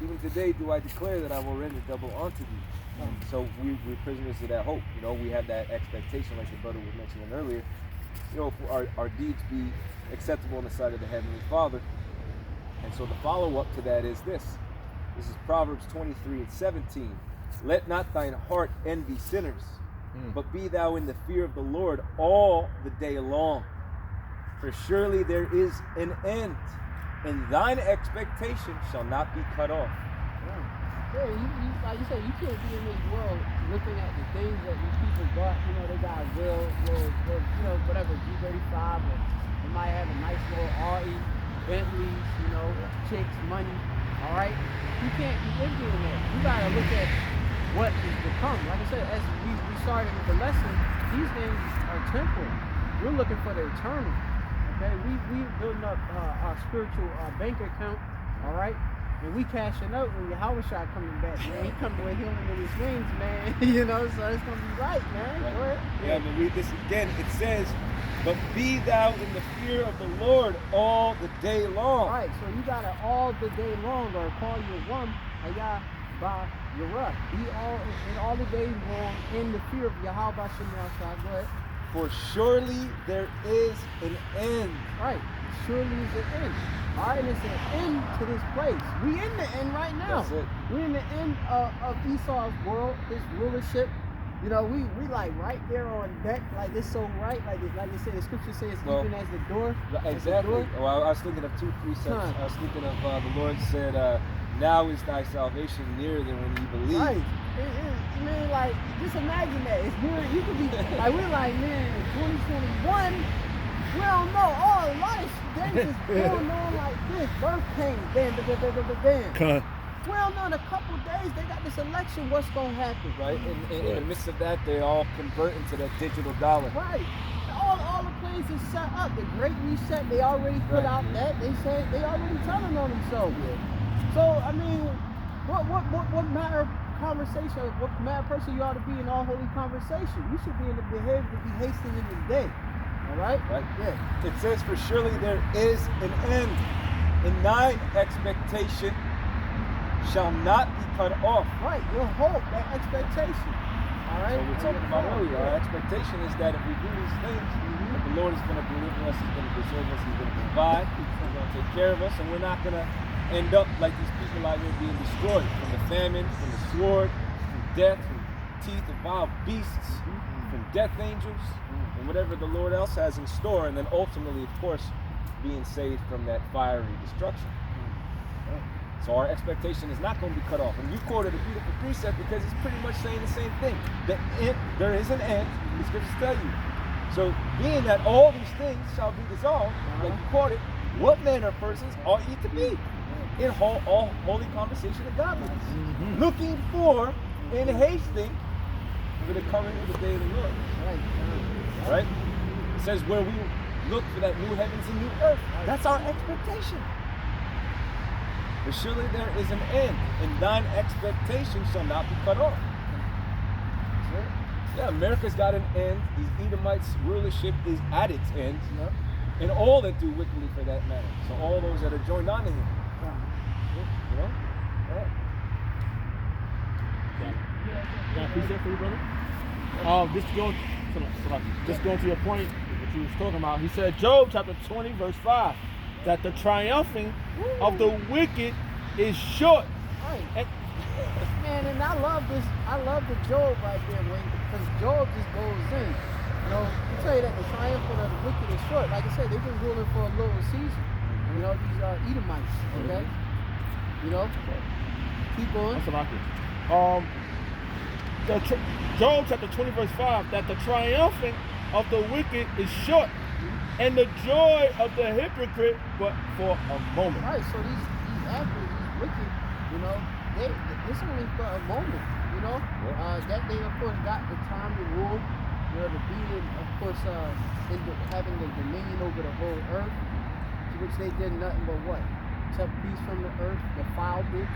Even today do I declare that I will render double unto thee. So we're prisoners of that hope. We have that expectation, like the brother was mentioning earlier. For our deeds be acceptable in the sight of the Heavenly Father. And so the follow-up to that is this. This is Proverbs 23:17. Let not thine heart envy sinners, but be thou in the fear of the Lord all the day long. For surely there is an end, and thine expectation shall not be cut off. Yeah, like you said, you can't be in this world looking at the things that these people got. You know, they got a real, you know, whatever, G35, or they might have a nice little RE, Bentleys, you know, chicks, money. All right, you can't be envying that. You gotta look at what is to come. Like I said, as we started with the lesson, these things are temporal. We're looking for the eternal. Okay, we building up our spiritual bank account. All right. And we cashing out when Yahweh Shai coming back, man. He coming with healing in his wings, man. You know, so it's gonna be right, man. Right. Go ahead. Yeah, I'm gonna read this again. It says, but be thou in the fear of the Lord all the day long. All right, so you gotta all the day long, or call your one Ayah by Yerah. Be all the day long in the fear of Yahweh Shem Yahshua. Go ahead. For surely there is an end. Right, surely is an end. All right, and it's an end to this place. We in the end right now. That's it. We're in the end of Esau's world, his rulership. You know, we like right there on deck, like it's so right, like they say, the scripture says, even as the door. Exactly. The door. Well, I was thinking of two precepts. I was thinking of the Lord said, now is thy salvation nearer than when you believe. Right. Man, like, just imagine that. It's near, you could be, like, we're like, man, in 2021, we don't know. Oh, a lot of things is going on like this. Birth pain, bam. We don't know in a couple days, they got this election, what's going to happen? Right? In the midst of that, they all convert into that digital dollar. Right. All the plans is set up. The Great Reset, they already put out that. They said they already telling on themselves. So, I mean, what matter of conversation, what matter of person you ought to be in all holy conversation? You should be in the behavior to be hasting in the day. All right? Right? Yeah. It says, for surely there is an end, and thine expectation shall not be cut off. Right, your hope, that expectation. All right? So we're talking about earlier, our expectation is that if we do these things, that the Lord is going to deliver us, He's going to preserve us, He's going to provide, He's going to take care of us, and we're not going to end up like these people out here being destroyed from the famine, from the sword, from death, from teeth of wild beasts, from death angels, and whatever the Lord else has in store, and then ultimately, of course, being saved from that fiery destruction. So our expectation is not going to be cut off. And you quoted a beautiful precept because it's pretty much saying the same thing. There is an end, the scriptures tell you. So being that all these things shall be dissolved, like you quoted, what manner of persons ought ye to be in all holy conversation of godliness, looking for and hasting for the coming of the day of the Lord. Right? It says where we look for that new heavens and new earth. That's our expectation. But surely there is an end, and thine expectation shall not be cut off. Yeah, America's got an end. These Edomites' rulership is at its end. And all that do wickedly for that matter. So all those that are joined on to him. You know? Got a precept for you, brother? Just going to your point, what you was talking about. He said, Job chapter 20, verse 5, that the triumphing of the wicked is short. Right. Man, and I love this. I love the Job right there, because Job just goes in. You know, I tell you that the triumphant of the wicked is short. Like I said, they've been ruling for a little season. You know, these Edomites. Okay. You know, keep going. That's what I think. Job chapter 20, verse 5, that the triumphing of the wicked is short, and the joy of the hypocrite but for a moment. Right, so these athletes, these wicked, you know, it's only for a moment, you know. That they, of course, got the time to rule, you know, to be in, of course, having the dominion over the whole earth, to which they did nothing but what? Took peace from the earth, defiled it,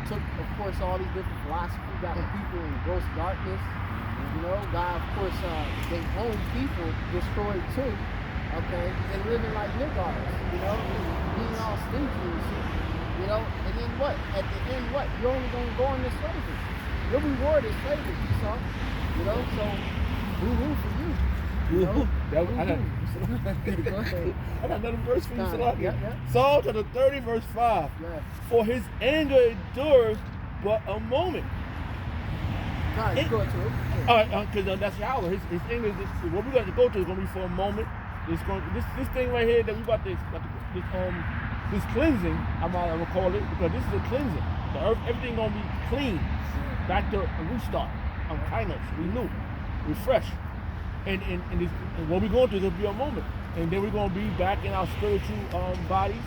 took, of course, all these different philosophies, got the people in gross darkness. You know, God, of course, they own people destroyed too. Okay, and living like niggards, you know, being all stingy and shit. You know, and then what? At the end, what? You're only gonna go into slavery. Your reward is slavery, so you know, so boo-hoo for you. You No. That was, I got, Go ahead. I got another verse for you, Fine. Salakia. Yep. Psalm chapter 30, verse 5. Yeah. For his anger endures but a moment. God, It- go to it. All right, because that's Yahweh. His anger is what we're going to go to is going to be for a moment. It's going this thing right here that we about this cleansing. I'm gonna call it because this is a cleansing. The earth, everything gonna be clean, back to a restart. Kindness, renew, refresh, and what we're going through is gonna be a moment, and then we're gonna be back in our spiritual bodies,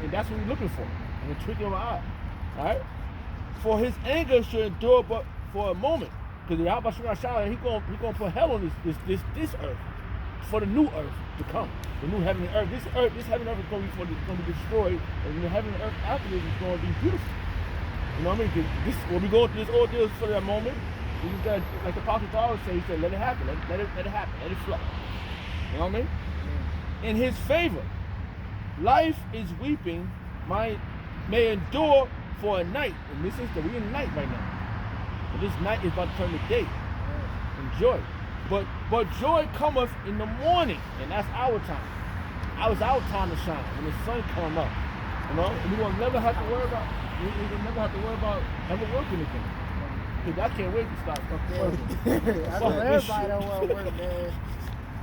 and that's what we're looking for. And the twinkling of an eye. All right. For his anger should endure but for a moment, because the Yahweh Shah, he gonna put hell on this earth. For the new earth to come, the new heaven and earth. This heaven and earth is going to be destroyed, and the heaven and earth after this is going to be beautiful. You know what I mean? This when we go through this ordeal for that moment, we just gotta, like the Apostle Paul said, he said, let it happen, let it happen, let it flow. You know what I mean? In his favor, life is weeping, may endure for a night, and this is we in the night right now. But this night is about to turn to day. Enjoy. But joy cometh in the morning, and that's our time. That was our time to shine when the sun come up. You know, and we will never have to worry about. We will never have to worry about ever working again. Cause I can't wait to start fucking working. I know everybody don't want to work, man.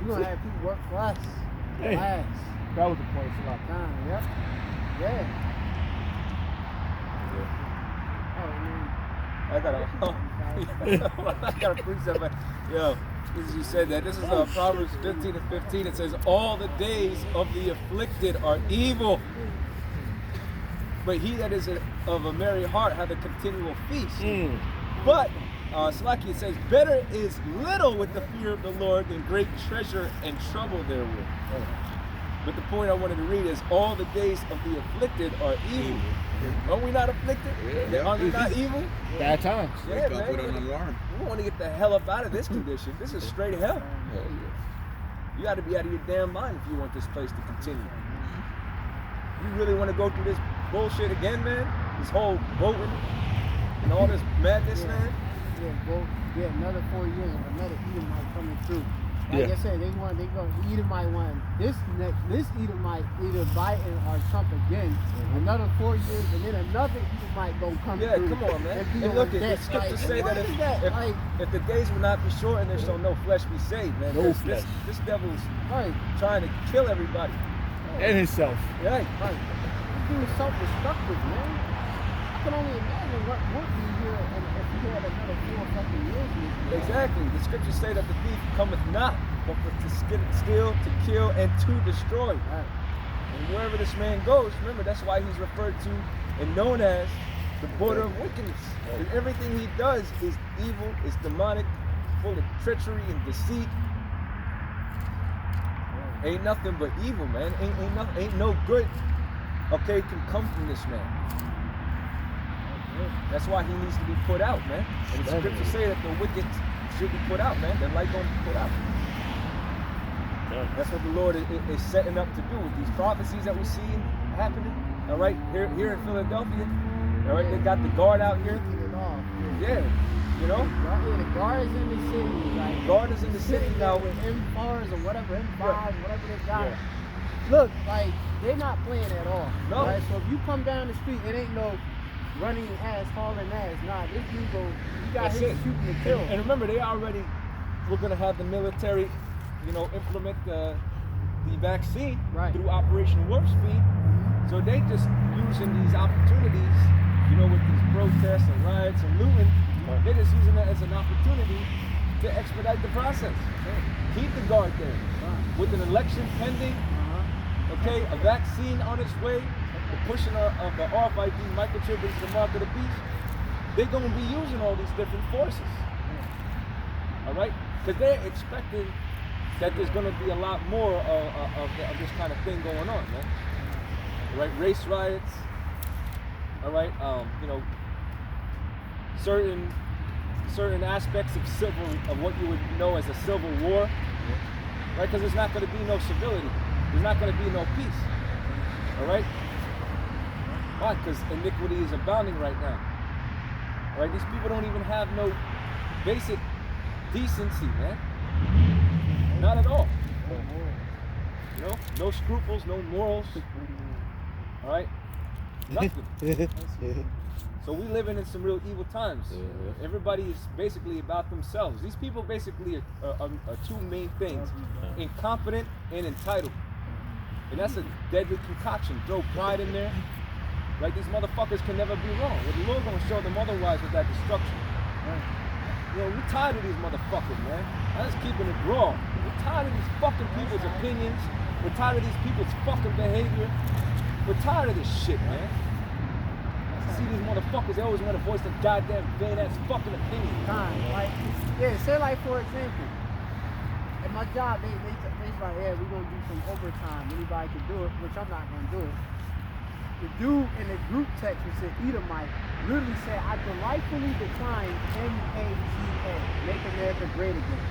We're gonna have people work for us. Hey, Relax. that was the point. It's a lot. Yep. Yeah. I gotta precept, but yo, as you said that, this is Proverbs 15 and 15. It says, all the days of the afflicted are evil, but he that is of a merry heart hath a continual feast. But Slaki, it says, better is little with the fear of the Lord than great treasure and trouble therewith. But the point I wanted to read is, all the days of the afflicted are evil. Are we not afflicted? Yeah. Are we not evil? Bad times. Yeah, Wake up with an man. alarm. We want to get the hell up out of this condition. This is straight hell. You got to be out of your damn mind if you want this place to continue. You really want to go through this bullshit again, man? This whole voting and all this madness, man? Yeah, another 4 years of another Edomite coming through. Like I said, Edomite want this Edomite either Biden or Trump again. Another 4 years, and then another Edomite gonna come through. Yeah, come on, man. And look, the scriptures say that if the days will not be shortened, there shall no flesh be saved, man. No flesh. This devil's Right. trying to kill everybody. And himself. Right. Right. This dude is self-destructive, man. I can only imagine what would be here if he had another 4 fucking years. Exactly. The scriptures say that the thief cometh not, but to steal, to kill, and to destroy. Right. And wherever this man goes, remember, that's why he's referred to and known as the border of wickedness. And everything he does is evil, is demonic, full of treachery and deceit. Ain't nothing but evil, man. Ain't no good, okay, can come from this man. That's why he needs to be put out, man. And the scriptures say that the wicked should be put out, man. Their light gonna be put out. That's what the Lord is setting up to do with these prophecies that we see happening. All right, here in Philadelphia. All right, they got the guard out here. Yeah, you know. Yeah, the guard is in the city, right? Guard is in the city now with M4s or whatever, M5s, whatever they got. Yeah. Look, like they're not playing at all. No. Right? So if you come down the street, it ain't no running ass, hauling ass. Nah, this dude go, you got That's him it. shooting to kill. And remember, we're gonna have the military, implement the vaccine through Operation Warp Speed. So they just using these opportunities, with these protests and riots and looting. They're just using that as an opportunity to expedite the process. Keep the guard there. With an election pending, okay, a vaccine on its way, the pushing of the RFID microchip into the mark of the beast, they're going to be using all these different forces. All right? Because they're expecting that there's going to be a lot more of this kind of thing going on, man. All right? Race riots. All right? Certain aspects of what you would know as a civil war. Right? Because there's not going to be no civility. There's not going to be no peace. All right? Why? Because iniquity is abounding right now. All right? These people don't even have no basic decency, man. Not at all. You know, no scruples, no morals. All right, nothing. So we living in some real evil times. Everybody is basically about themselves. These people basically are two main things: incompetent and entitled. And that's a deadly concoction. Throw pride in there. Like, these motherfuckers can never be wrong. Well, the Lord gonna show them otherwise with that destruction. You know, we're tired of these motherfuckers, man. I'm just keeping it raw. We're tired of these fucking people's opinions. We're tired of these people's fucking behavior. We're tired of this shit, man. See these motherfuckers, they always want to voice the goddamn vain-ass fucking opinion. Like, yeah, say like, for example, at my job, they like, yeah, we're gonna do some overtime. Anybody can do it, which I'm not gonna do it. The dude in the group text who said Edomite literally said, I delightfully decline MAGA, Make America Great Again.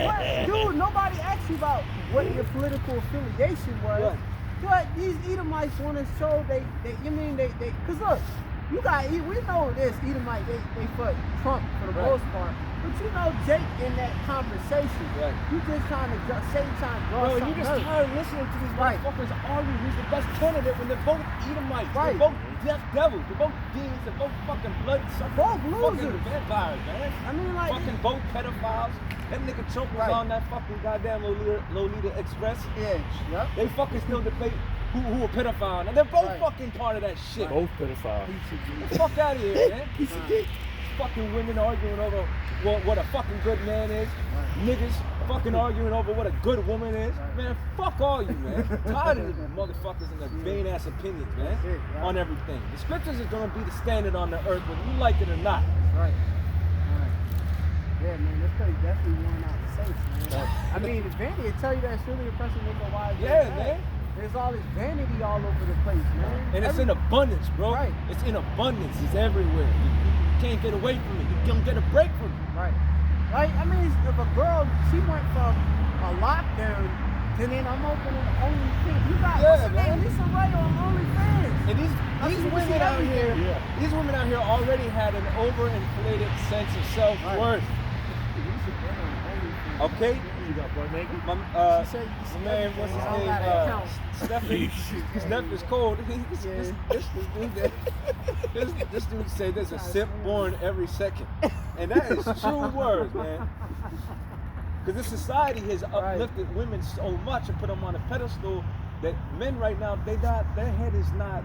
What? Dude, nobody asked you about what your political affiliation was. But these Edomites want to show cause look, we know this Edomite, they fuck Trump for the most part. But you know Jake in that conversation, you just trying to draw Bro, you just tired of listening to these motherfuckers argue who's the best candidate when they're both Edomites. They're both death devils. They're both demons. They're both fucking blood suckers. Both losers. Fucking vampires, man. I mean, like, fucking both pedophiles. That nigga Trump was on that fucking goddamn Lolita Express. Yeah, They fucking still debate who a pedophile. And they're both fucking part of that shit. Both pedophiles. Get the fuck out of here, man. Piece of dick. Fucking women arguing over what a fucking good man is. Niggas fucking arguing over what a good woman is. Man, fuck all you, man. Tired of these motherfuckers and their vain ass opinions, man. On everything. The scriptures is gonna be the standard on the earth whether you like it or not. Right. Yeah, man, this place definitely worn out the saints, man. I mean, the vanity, tell you that it's really impressive with the wise. Yeah, man. There's all this vanity all over the place, man. And it's in abundance, bro. Right. It's in abundance. It's everywhere. You can't get away from it. You don't get a break from it. Right. Like, I mean, if a girl, she went from a lockdown to then I'm opening OnlyFans. You got, what's her name? Lisa Ray on OnlyFans. And these women out here, these women out here already had an overinflated sense of self-worth. Okay? My man, what's his name? Steph is cold. This dude said there's a simp born every second. And that is true words, man. Because this society has uplifted women so much and put them on a pedestal that men right now, their head is not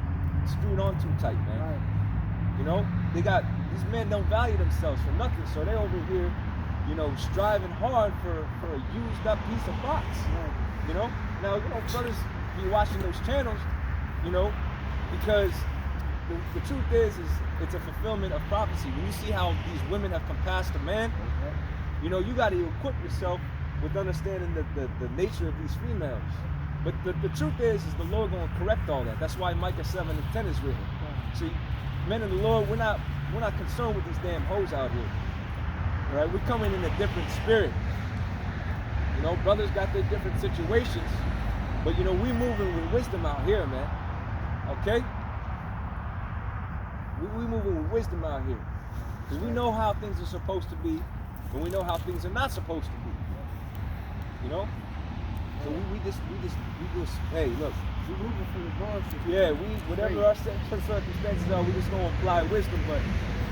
screwed on too tight, man. You know, these men don't value themselves for nothing, so they over here, you know, striving hard for a used up piece of box. You know, now, you know, brothers be watching those channels, you know, because the truth is it's a fulfillment of prophecy. When you see how these women have compassed a man, you know, you got to equip yourself with understanding the nature of these females. But the truth is the Lord going to correct all that. That's why Micah 7:10 is written. See, men of the Lord, we're not concerned with these damn hoes out here. All right, we're coming in a different spirit. You know, brothers got their different situations, but you know, we moving with wisdom out here, man. Okay? We moving with wisdom out here. Because we know how things are supposed to be, and we know how things are not supposed to be. You know? So we just, hey, look. We're moving from the bullshit. Yeah, whatever our circumstances are, we just gonna apply wisdom. But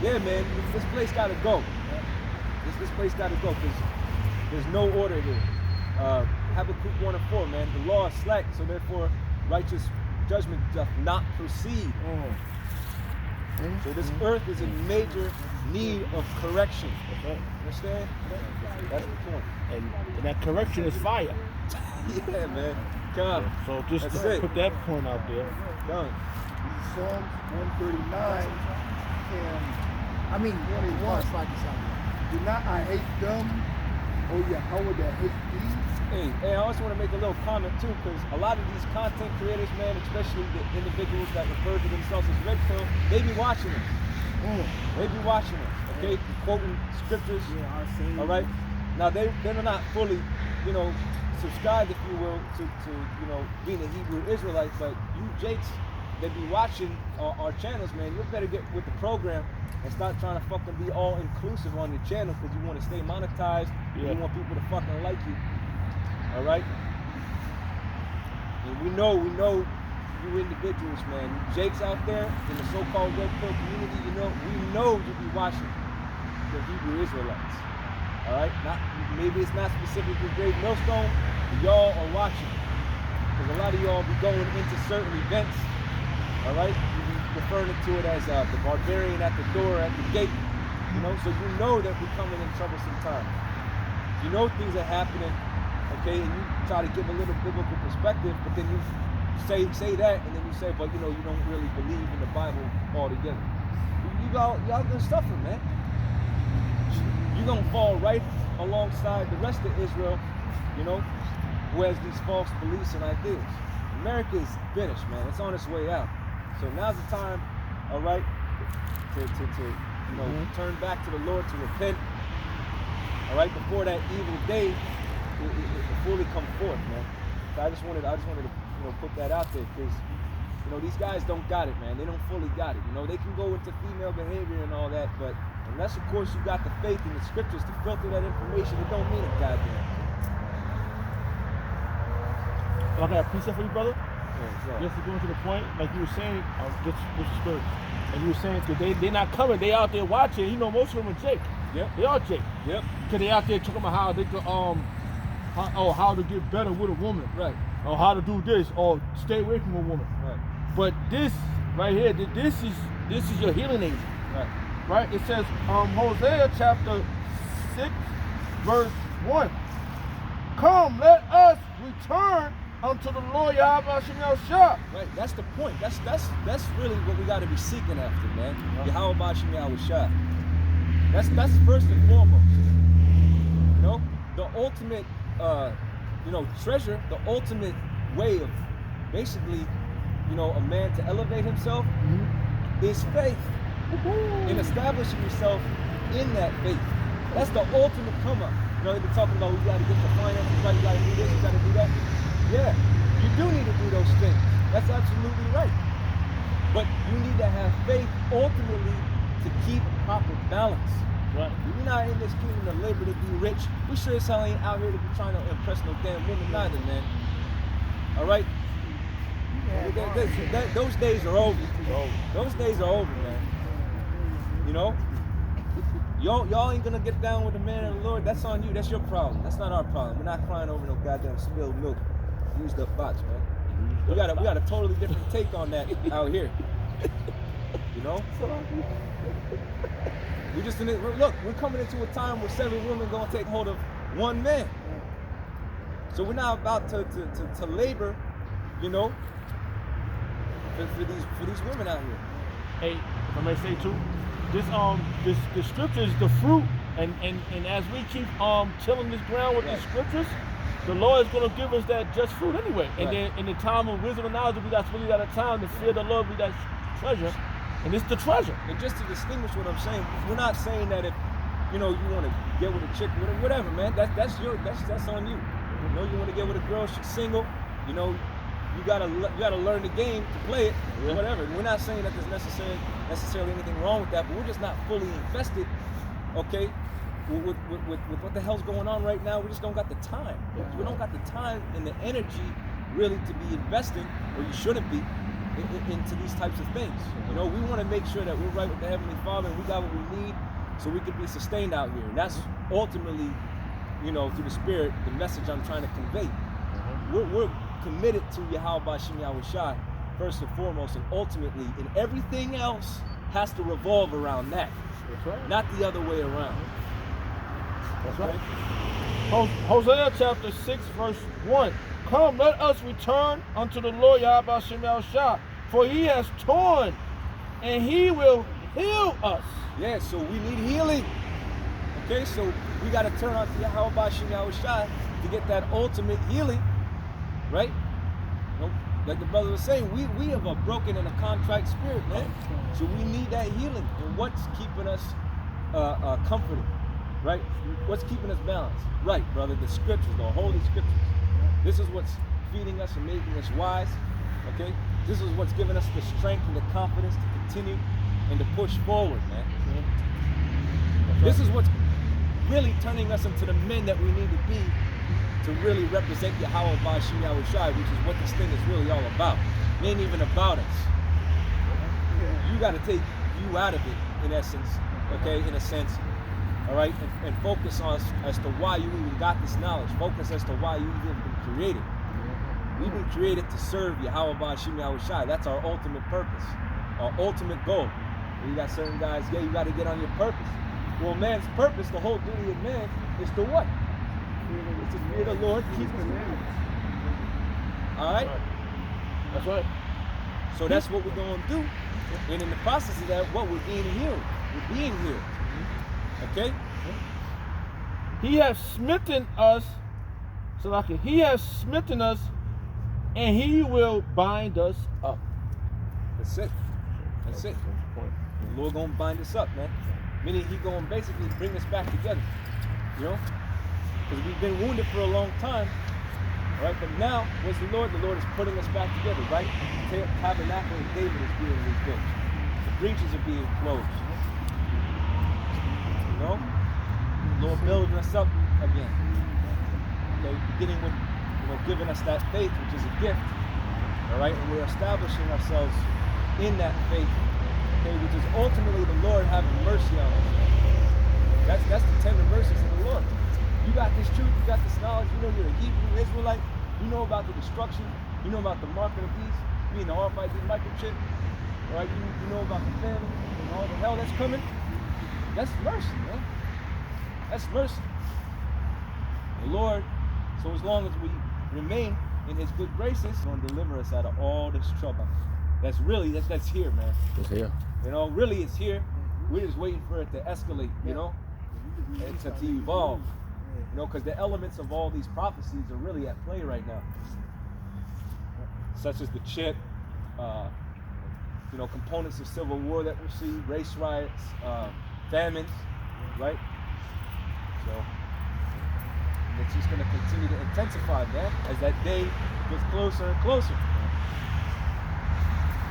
yeah, man, this place gotta go. This place gotta go, because there's no order here. Habakkuk 1:4, man. The law is slack, so therefore righteous judgment doth not proceed. So this earth is in major need of correction. Understand? That's the point. And that correction is fire. Yeah, man. Come. So just to put that point out there. Come. Psalms 139 and I mean, 21. Do not I hate them, oh Yahweh, that hate thee? Hey, I also want to make a little comment too, because a lot of these content creators, man, especially the individuals that refer to themselves as red pill, they be watching us. They be watching us, okay? Quoting scriptures. All right. Now they're not fully, you know, subscribed, if you will, to you know, being a Hebrew Israelite, but you Jakes, that be watching our channels, man, you better get with the program and start trying to fucking be all inclusive on your channel because you want to stay monetized. Yeah. You want people to fucking like you. All right. And we know you individuals, man. Jake's out there in the so-called red pill community. We know you be watching the Hebrew Israelites. All right. Maybe it's not specifically Greatmillstone, but y'all are watching because a lot of y'all be going into certain events. All right. You be referring to it as the barbarian at the door, at the gate. So you know that we're coming in troublesome times. You know things are happening. Okay, and you try to give a little biblical perspective, but then you say that, and then you say, but you don't really believe in the Bible altogether. Y'all gonna suffer, man. You're gonna fall right alongside the rest of Israel, who has these false beliefs and ideas. America is finished, man. It's on its way out. So now's the time, all right, to turn back to the Lord, to repent, all right, before that evil day it fully come forth, man. So I just wanted to put that out there because these guys don't got it, man. They don't fully got it. They can go into female behavior and all that, but unless of course you got the faith in the scriptures to filter that information, it don't mean a goddamn thing. I got a precept for you, brother. Yeah, just to go into the point, like you were saying, just the spirit. And you were saying, because they're not coming, they out there watching. Most of them are Jake. Yep. They are Jake. Yep. Because they out there talking about how they could, how to get better with a woman. Right. Or how to do this, or stay away from a woman. Right. But this right here, this is your healing agent. Right. Right? It says Hosea chapter 6, verse 1. Come, let us return unto the Lord Yahweh Shem Shah. Right, that's the point. That's really what we got to be seeking after, man. Yahweh Shem Shah. That's first and foremost. The ultimate, treasure, the ultimate way of basically, a man to elevate himself is faith. And establishing yourself in that faith. That's the ultimate come up. They've been talking about we got to get the finances right, you got to do this, you got to do that. Yeah, you do need to do those things. That's absolutely right. But you need to have faith ultimately to keep proper balance. Right. We're not in this kingdom of labor to be rich. We sure as hell ain't out here to be trying to impress no damn women neither, man. All right? Those days are over. Those days are over, man. Y'all ain't gonna get down with the man of the Lord. That's on you. That's your problem. That's not our problem. We're not crying over no goddamn spilled milk, used up box, man. We got a totally different take on that out here. We just look. We're coming into a time where 7 women gonna take hold of 1 man. So we're not about to labor, for these women out here. Hey, if I may say too, this scripture is the fruit, and as we keep tilling this ground with these scriptures, the Lord is going to give us that just fruit anyway. And then in the time of wisdom and knowledge, that's really that time to fear the Lord, be that treasure, and it's the treasure. And just to distinguish what I'm saying, we're not saying that if you want to get with a chick, whatever, man, that's on you. You want to get with a girl, she's single, you gotta learn the game to play it, whatever. We're not saying that there's necessarily anything wrong with that, but we're just not fully invested, okay, with what the hell's going on right now. We just don't got the time. We don't got the time and the energy really to be investing, or you shouldn't be, into these types of things. We want to make sure that we're right with the Heavenly Father and we got what we need so we can be sustained out here. And that's ultimately, through the Spirit, the message I'm trying to convey. We're committed to Yahweh Shem Shai first and foremost, and ultimately, and everything else has to revolve around that. That's right. Not the other way around. That's right. Hosea chapter 6, verse 1. Come, let us return unto the Lord Yahweh Shem Shah, for he has torn, and he will heal us. Yeah, so we need healing. Okay, so we got to turn out to Yahweh Shem Shai to get that ultimate healing, right? Like the brother was saying, we have a broken and a contrite spirit, man. So we need that healing. And what's keeping us comforted, right? What's keeping us balanced? Right, brother, the scriptures, the holy scriptures. This is what's feeding us and making us wise, okay? This is what's given us the strength and the confidence to continue and to push forward, man. This is what's really turning us into the men that we need to be to really represent Yahweh Bashim Yahushai, which is what this thing is really all about. It ain't even about us. You got to take you out of it, in essence, okay, in a sense, all right, and focus on as to why you even got this knowledge. Focus as to why you even been created. We've been created to serve Yahweh Bashim Yahushai. That's our ultimate purpose, our ultimate goal. And you got certain guys, yeah, you got to get on your purpose. Well, man's purpose, the whole duty of man, is to what? It's to fear the Lord, keep His commandments. All right? That's right. So that's what we're going to do. And in the process of that, what we're being healed. We're being healed. Okay? He has smitten us, Salaki, He has smitten us, and He will bind us up. That's it. That's it. The Lord going to bind us up, man. Meaning He going to basically bring us back together. You know? Because we've been wounded for a long time. Right? But now, what's the Lord? The Lord is putting us back together, right? The tabernacle of David is being rebuilt. The breaches are being closed. You know? The Lord building us up again. Okay? Beginning with, giving us that faith, which is a gift. All right? And we're establishing ourselves in that faith. Okay? Which is ultimately the Lord having mercy on us. That's the tender mercies of the Lord. You got this truth, you got this knowledge, you know you're a Hebrew Israelite, you know about the destruction, you know about the mark of the beast, you mean the RFID microchip, right? You know about the famine and all the hell that's coming. That's mercy, man. That's mercy. The Lord, so as long as we remain in His good graces, He's going to deliver us out of all this trouble. That's here, man. It's here. Really it's here. We're just waiting for it to escalate, and to evolve. Because the elements of all these prophecies are really at play right now. Such as the chip, components of civil war that we see, race riots, famines, right? So, and it's just going to continue to intensify, man, as that day gets closer and closer.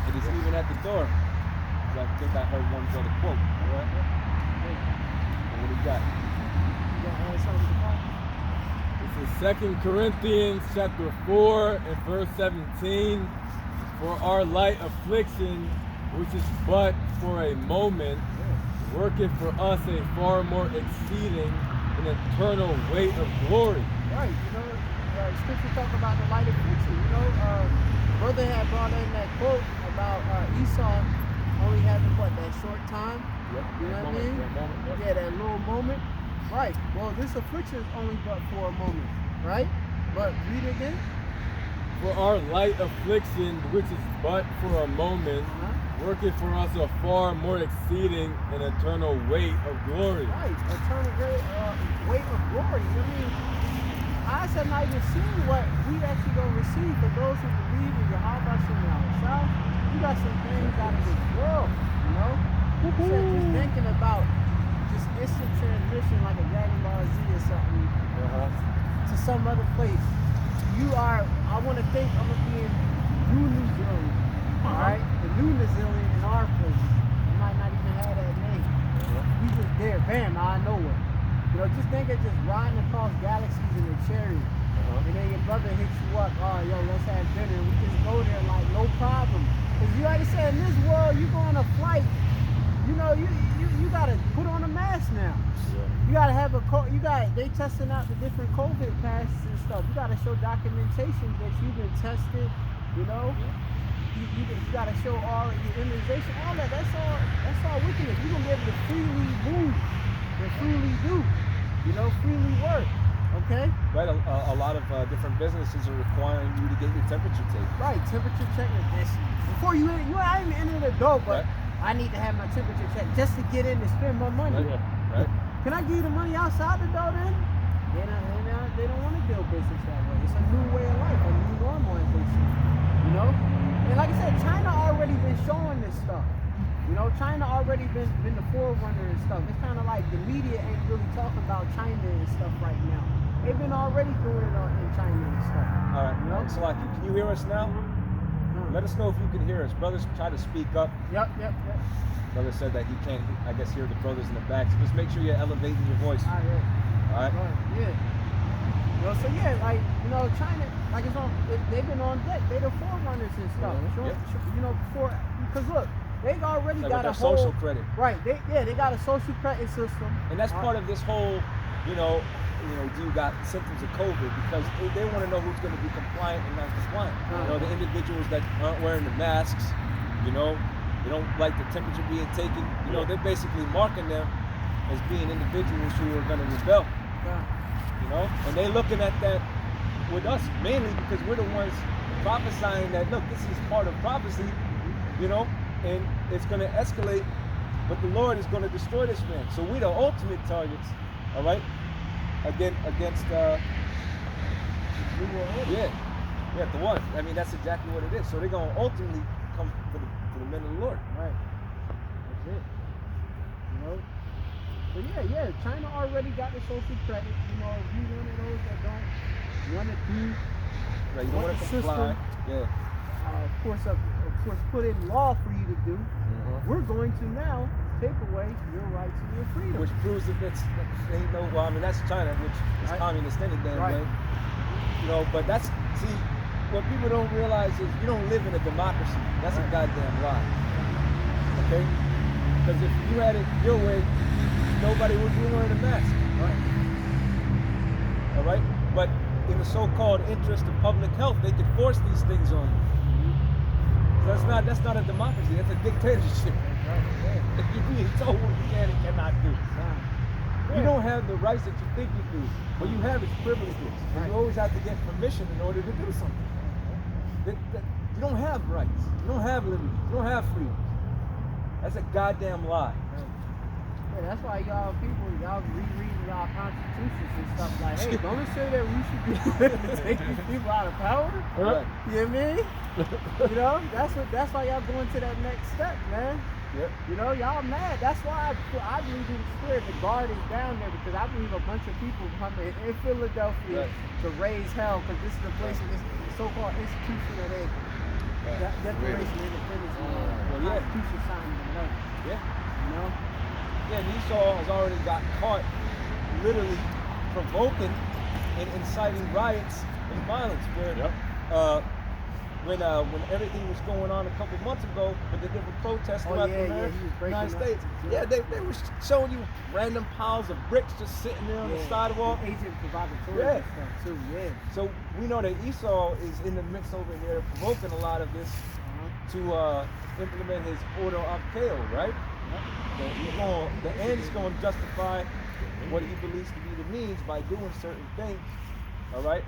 It is even at the door. I think I heard one brother quote. All right? What do you got? This is 2 Corinthians chapter 4 and verse 17. For our light affliction, which is but for a moment, worketh for us a far more exceeding and eternal weight of glory. Right, scripture talk about the light affliction. Brother had brought in that quote about Esau only having that short time. Yep. You know what I mean? Yeah, that little moment. Right. Well, this affliction is only but for a moment, right? But read it again. For our light affliction, which is but for a moment, worketh for us a far more exceeding and eternal weight of glory. Right. Eternal weight of glory. I mean, eyes have not even seen what we actually going to receive for those who believe in Yahweh Shemel. You got some things out of this world, So just thinking about just instant transmission like a Dragon Ball Z or something to some other place. I want to think I'm going to be in New Zealand, all right? The New Zealand in our place. I might not even have that name. We just there, bam, out of nowhere. Just think of just riding across galaxies in a chariot. And then your brother hits you up, let's have dinner. And we just go there like no problem. Because you already said, in this world, you go on a flight, you got to put on a mask now. Yeah. You got to have they testing out the different COVID passes and stuff. You got to show documentation that you've been tested, You got to show all your immunization, all that. That's all wickedness. You're going to be able to freely move and freely do, freely work. Okay? Right, a lot of different businesses are requiring you to get your temperature taken. Right, temperature check. Before you ain't even enter the door, but I need to have my temperature checked just to get in and spend more money. Right. Can I give you the money outside the door then? They don't want to build business that way. It's a new way of life, a new normal, as they say. And like I said, China already been showing this stuff. China already been the forerunner and stuff. It's kind of like the media ain't really talking about China and stuff right now. They've been already doing it in China and stuff. All right, Salaki, can you hear us now? No. Let us know if you can hear us. Brothers, try to speak up. Yep. Brother said that he can't, I guess, hear the brothers in the back. So just make sure you're elevating your voice. All right. All right? Yeah. So yeah, like, China, like they've been on deck. They the forerunners and stuff. Yep. Before, because look, they already Like got with a their whole social credit. Right. They got a social credit system. And that's part of this whole, do you got symptoms of COVID? Because they want to know who's going to be compliant and not compliant. The individuals that aren't wearing the masks, they don't like the temperature being taken. They're basically marking them as being individuals who are going to rebel. And they're looking at that with us mainly because we're the ones prophesying that, look, this is part of prophecy, and it's going to escalate, but the Lord is going to destroy this man. So we're the ultimate targets, all right, against the one. I mean, that's exactly what it is. So they're going to ultimately come for the men of the Lord. Right. That's it. So China already got the social credit. If you one of those that don't want to do, Right, you don't want to comply. Of course, put in law for you to do. We're going to now take away your rights and your freedom. Which proves that that's China, which is communist any damn way. But what people don't realize is you don't live in a democracy. That's a goddamn lie. Okay? Because if you had it your way, nobody would be wearing a mask. All right? But in the so-called interest of public health, they could force these things on you. So that's not a democracy. That's a dictatorship. If you're being told what you can and cannot do. You don't have the rights that you think you do. What you have is privileges. And you always have to get permission in order to do something. You don't have rights. You don't have liberty. You don't have freedom. That's a goddamn lie. Yeah, that's why y'all rereading y'all constitutions and stuff like, hey, don't it say that we should be take these people out of power? Right. You know what I mean? That's why y'all going to that next step, man. Yep. Y'all mad. That's why I believe in the spirit. The guard is down there because I believe a bunch of people coming in Philadelphia to raise hell because this is the place of this so-called institution that they Declaration of Independence and Constitution signed in May. Yeah, and Esau has already got caught literally provoking and inciting riots and violence when everything was going on a couple months ago with the different protests throughout the United States. They were showing you random piles of bricks just sitting there on the sidewalk. Agent provocateur stuff too, So we know that Esau is in the midst over here provoking a lot of this to implement his order of chaos, right? The end is going to justify what he believes to be the means by doing certain things, all right?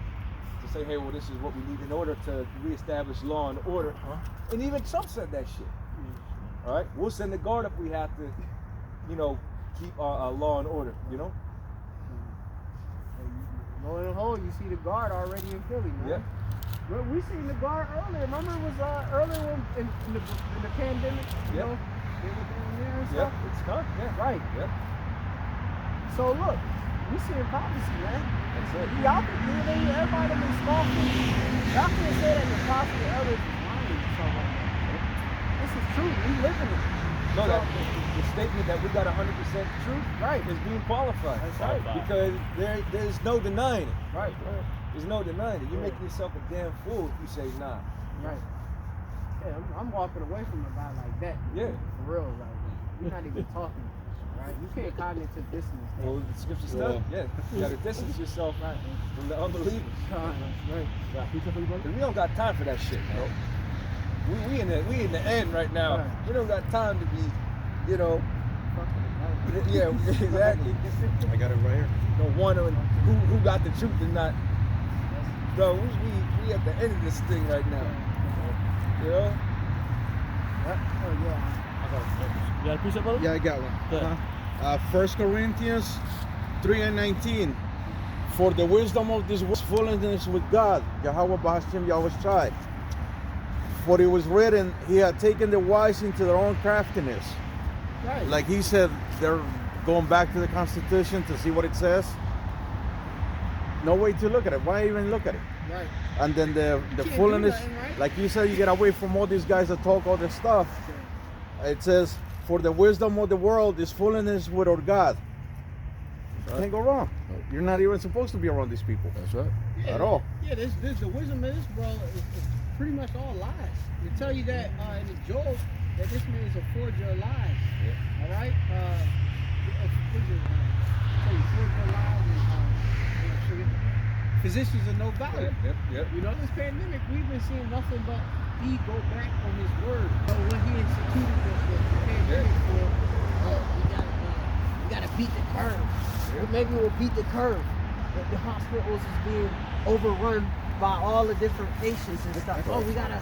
To say, hey, well, this is what we need in order to reestablish law and order. And even Trump said that shit. All right? We'll send the guard if we have to, keep our law and order, Lo and behold, you see the guard already in Philly, man. Well, we seen the guard earlier. Remember it was earlier when in the pandemic, they were down there and stuff? It's come, Right. So look, we seeing prophecy, man. That's it. Y'all everybody been scoffing. Y'all can't say that the prophet of others is lying or something like that. This is true. We live in it. No, that the statement that we got 100% truth is being qualified. That's right. Because there's no denying it. Right. There's no denying it. You're making yourself a damn fool if you say nah. Right. Yeah, I'm walking away from a guy like that. Yeah. For real, like you're not even talking. Right? You can't cognitive dissonance. Well, the scripture stuff. Yeah. You gotta distance yourself from the unbelievers. Right. Because we don't got time for that shit, bro. We in the end right now. Right. We don't got time to be, yeah, exactly. I got it right here. Wondering who got the truth and not. Bro, we at the end of this thing right now. Oh yeah. You got a precept, brother? Yeah, I got one. 1 Corinthians 3:19. For the wisdom of this world, foolishness with God, Yahweh Bahashim Yahweh Shai. For it was written, He had taken the wise into their own craftiness. Right. Like he said, they're going back to the Constitution to see what it says. No way to look at it. Why even look at it? Right. And then the Can't do foolishness, nothing, right? like you said, you get away from all these guys that talk all this stuff. It says, for the wisdom of the world is foolishness without God. Can't go wrong. You're not even supposed to be around these people. That's right. Yeah, At all. Yeah, this the wisdom of this world is pretty much all lies. They tell you that in the Job that this man is a forger of lies. Yeah. All right. Tell you forger of lies and physicians of no value. Yep. You know, this pandemic, we've been seeing nothing but he go back on his word. So when he instituted the pandemic for, we gotta beat the curve. Yeah. Maybe we'll beat the curve. The hospitals is being overrun by all the different patients and stuff. Oh, we gotta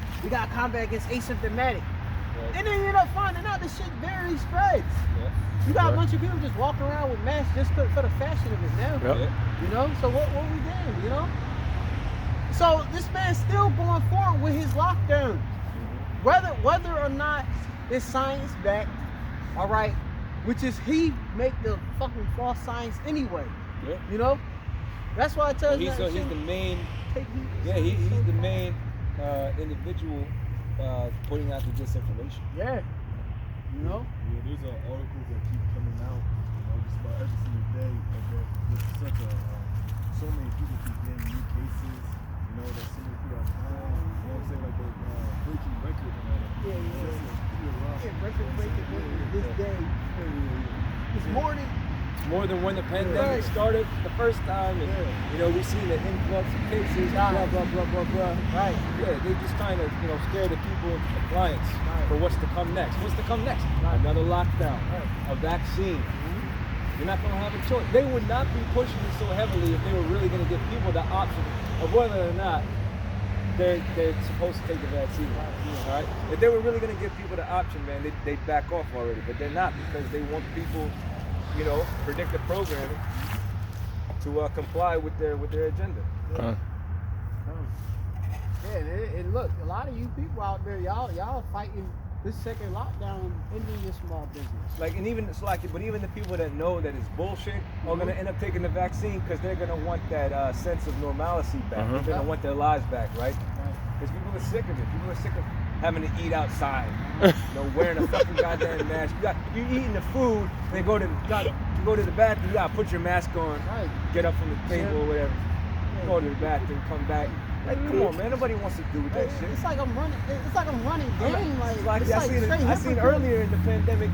combat against asymptomatic. Right. And then you end up finding out this shit very spreads. Yeah. You got a Right. bunch of people just walking around with masks just for the fashion of it now. Yep. Yeah. You know? So what we doing, you know? So this man's still going forward with his lockdown. Whether or not it's science backed, all right, which is he make the fucking false science anyway. Yeah. You know? That's why I tell you He's that the main. take heed. Yeah, he's the main individual putting out the disinformation. Yeah. You know? Yeah, there's articles that keep coming out, just about every single day. That there's such so many people keep getting new cases. That so many people are dying. You know what I'm saying? Like the breaking record and all that. Breaking this day. This morning. It's more than when the pandemic started the first time, and we seen the influx of cases, blah blah blah blah blah. Right. Yeah, they just trying to scare the people into compliance for what's to come next. What's to come next? Another lockdown, a vaccine. You're not going to have a choice. They would not be pushing it so heavily if they were really going to give people the option of whether or not they're supposed to take the vaccine. All right. If they were really going to give people the option, man, they'd back off already. But they're not, because they want people, predictive programming to comply with their agenda. Yeah, and look, a lot of you people out there, y'all fighting this second lockdown ending your small business. But even the people that know that it's bullshit are gonna end up taking the vaccine because they're gonna want that sense of normalcy back. They're gonna want their lives back, right? Because people are sick of it. People are sick of having to eat outside, wearing a fucking goddamn mask. You eating the food, and then go to the bathroom. You gotta put your mask on, get up from the table or whatever, go to the bathroom, come back. Like, come on, man. Nobody wants to do that shit. It's like I'm running. It's like I'm running game. I seen earlier in the pandemic.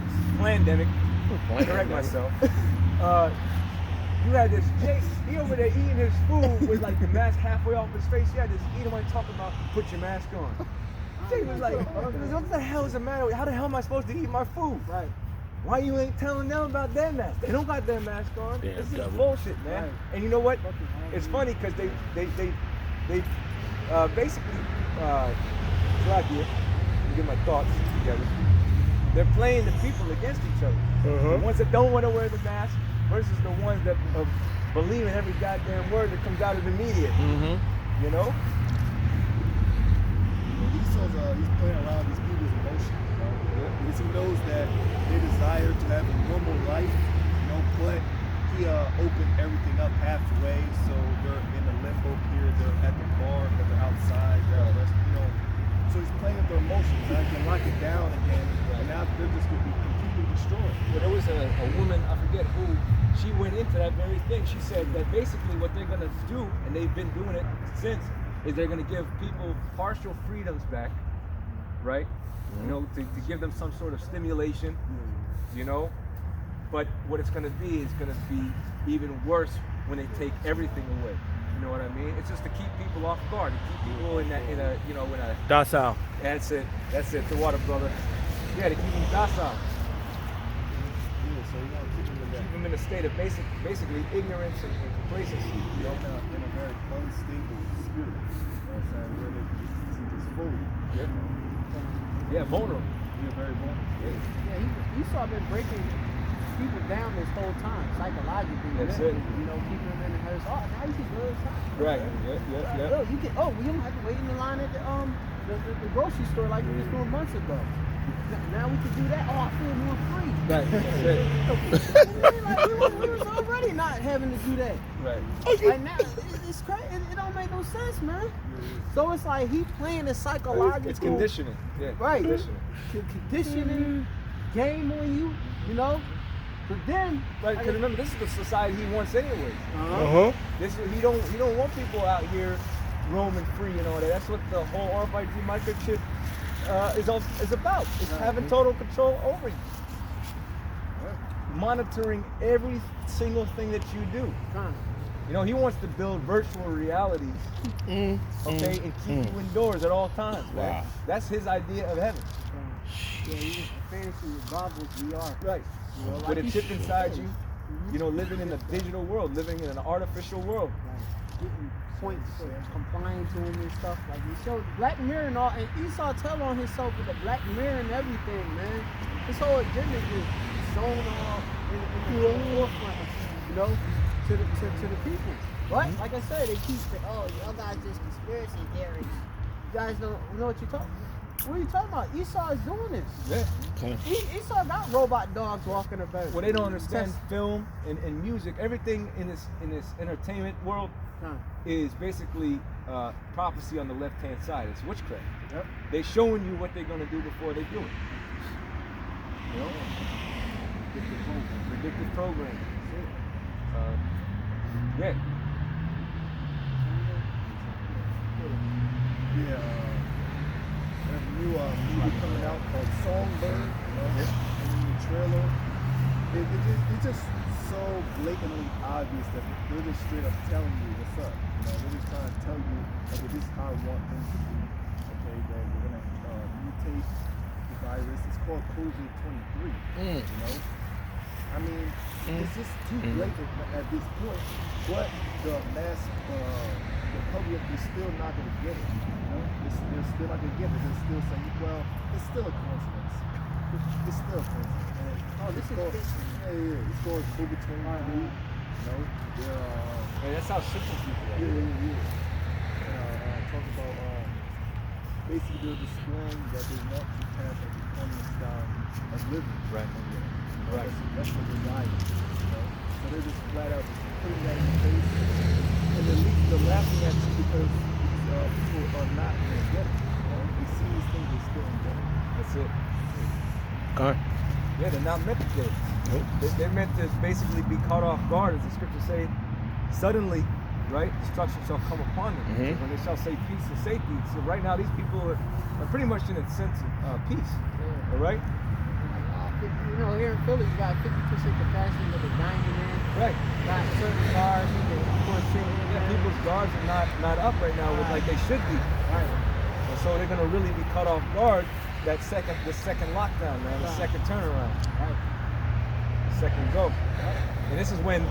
Correct myself. You had this Jake. He over there eating his food with like the mask halfway off his face. You had this Edomite talking about put your mask on. Jake was like, what the hell is the matter? How the hell am I supposed to eat my food? Right. Why you ain't telling them about their mask? They don't got their mask on. Damn This is devil. bullshit, man. Right. And you know what? It's funny because they basically, let me get my thoughts together. They're playing the people against each other. The ones that don't want to wear the mask versus the ones that believe in every goddamn word that comes out of the media. You know? Esau's he's playing around these people's emotions, because he knows that they desire to have a normal life, but he opened everything up halfway, so they're in a limbo period. They're at the bar, they're outside, they're arrested, so he's playing with their emotions. Now he can lock it down again, and now they're just going to be completely destroyed. Well, there was a woman, I forget who, she went into that very thing. She said that basically what they're going to do, and they've been doing it since, is they're going to give people partial freedoms back, right? To give them some sort of stimulation, But what it's going to be is going to be even worse when they take everything away. You know what I mean? It's just to keep people off guard, to keep people in a Docile. That's it. The water, brother. Yeah, to keep them docile. So you want to keep them in Keep them in a state of basically ignorance and complacency. in a very unstable spirit. Where they just fully. Yeah, vulnerable. You're very vulnerable. Yeah, Esau been breaking people down this whole time psychologically. That's it. Keeping them in the house. Oh, now you can go inside. Right. Yeah. You don't have to wait in the line at the grocery store like we was doing months ago. Now we can do that. Oh, I feel more free. Right. We was already not having to do that. Right. Like now, it's crazy. It don't make no sense, man. So it's like he playing a psychological. It's conditioning. Yeah. Right. Conditioning. Conditioning game on you, you know. But then, Right. Because remember, this is the society he wants anyway. This is, he don't want people out here roaming free and all that. That's what the whole RFID microchip is about. It's having total control over you. Monitoring every single thing that you do. You know, he wants to build virtual realities, okay, and keep you indoors at all times, man. Wow. That's his idea of heaven. yeah, you just fantasy with goggles, VR. Right. You know, With like a he chip should. inside you, you know, living in a digital world, living in an artificial world. Getting points, complying to him and stuff. Like he showed Black Mirror and all, and Esau tell on himself with the Black Mirror and everything, man. His whole agenda is shown all in the forefront, you know, to the people. But like I said, they keep saying, "Oh, y'all guys just conspiracy theories. You guys don't know what you're talking. What are you talking about? Esau is doing this. Yeah. Esau got robot dogs walking about. Well, they don't understand film and music. Everything in this entertainment world is basically prophecy on the left-hand side. It's witchcraft. Yep. They're showing you what they're going to do before they do it. You know? Predictive programming. Yeah. Yeah, there's a new movie coming out called Songbird. In the trailer, it's just so blatantly obvious that they're just straight up telling you what's up. You know, they're just trying to tell you, okay, this is how I want things to be. Okay, that we're gonna mutate the virus. It's called COVID-23. You know, I mean, it's just too blatant at this point. But the mass, the public is still not gonna get it. You know, they're still not gonna get it. They're still saying, well, it's still a coincidence. It's still a coincidence. And Oh, this is called, fiction. yeah, it's called COVID-23. You know, they're Hey, that's how simple people are. talk about basically they're displaying that they want to have a Victorian style of living. Right. Right. That's what they're dying. You know? So they're just flat out just putting that in your face. And at least they're laughing at you because people are not going to get it. You know? They see these things, they still don't get it. That's it. Okay. Yeah, they're not meant to get it. They're meant to basically be caught off guard, as the scriptures say, suddenly, right? Destruction shall come upon them. When they shall say peace and safety. So right now, these people are pretty much in a sense of peace. All right? You know, here in Philly, you got 50% capacity of the dining in. Right. Got certain bars you can push in. Yeah, people's guards are not up right now like they should be. Right. And so they're gonna really be caught off guard the second lockdown, man, the second turnaround. Right. The second go. And this is when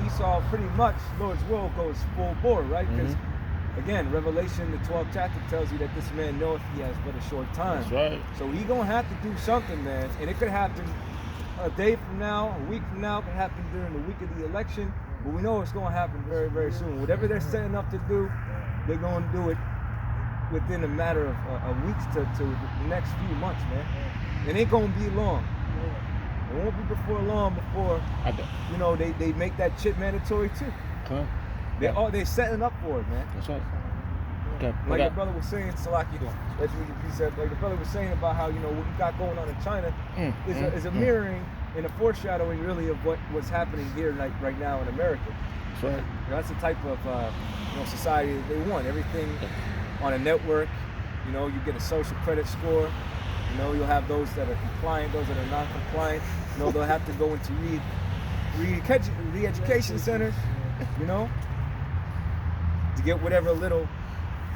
Esau pretty much, Lord's will, goes full bore, right? Because again, Revelation, the 12th chapter tells you that this man knoweth he has but a short time. That's right. So he gonna have to do something, man. And it could happen a day from now, a week from now, it could happen during the week of the election. But we know it's gonna happen very, very soon. Whatever they're setting up to do, they're gonna do it within a matter of weeks to the next few months, man. It ain't gonna be long. It won't be before long before you know they make that chip mandatory too. They're setting up for it, man. That's right. Okay. Like the brother was saying, Salaki, that's what he said. Like the brother was saying about how, you know, what we got going on in China is a mirroring and a foreshadowing really of what's happening here like right now in America. That's right. You know, that's the type of society that they want. Everything on a network. You know, you get a social credit score. You know, you'll have those that are compliant, those that are non-compliant. You know, they'll have to go into re-education centers. You know, to get whatever little,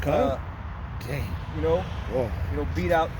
you know, beat out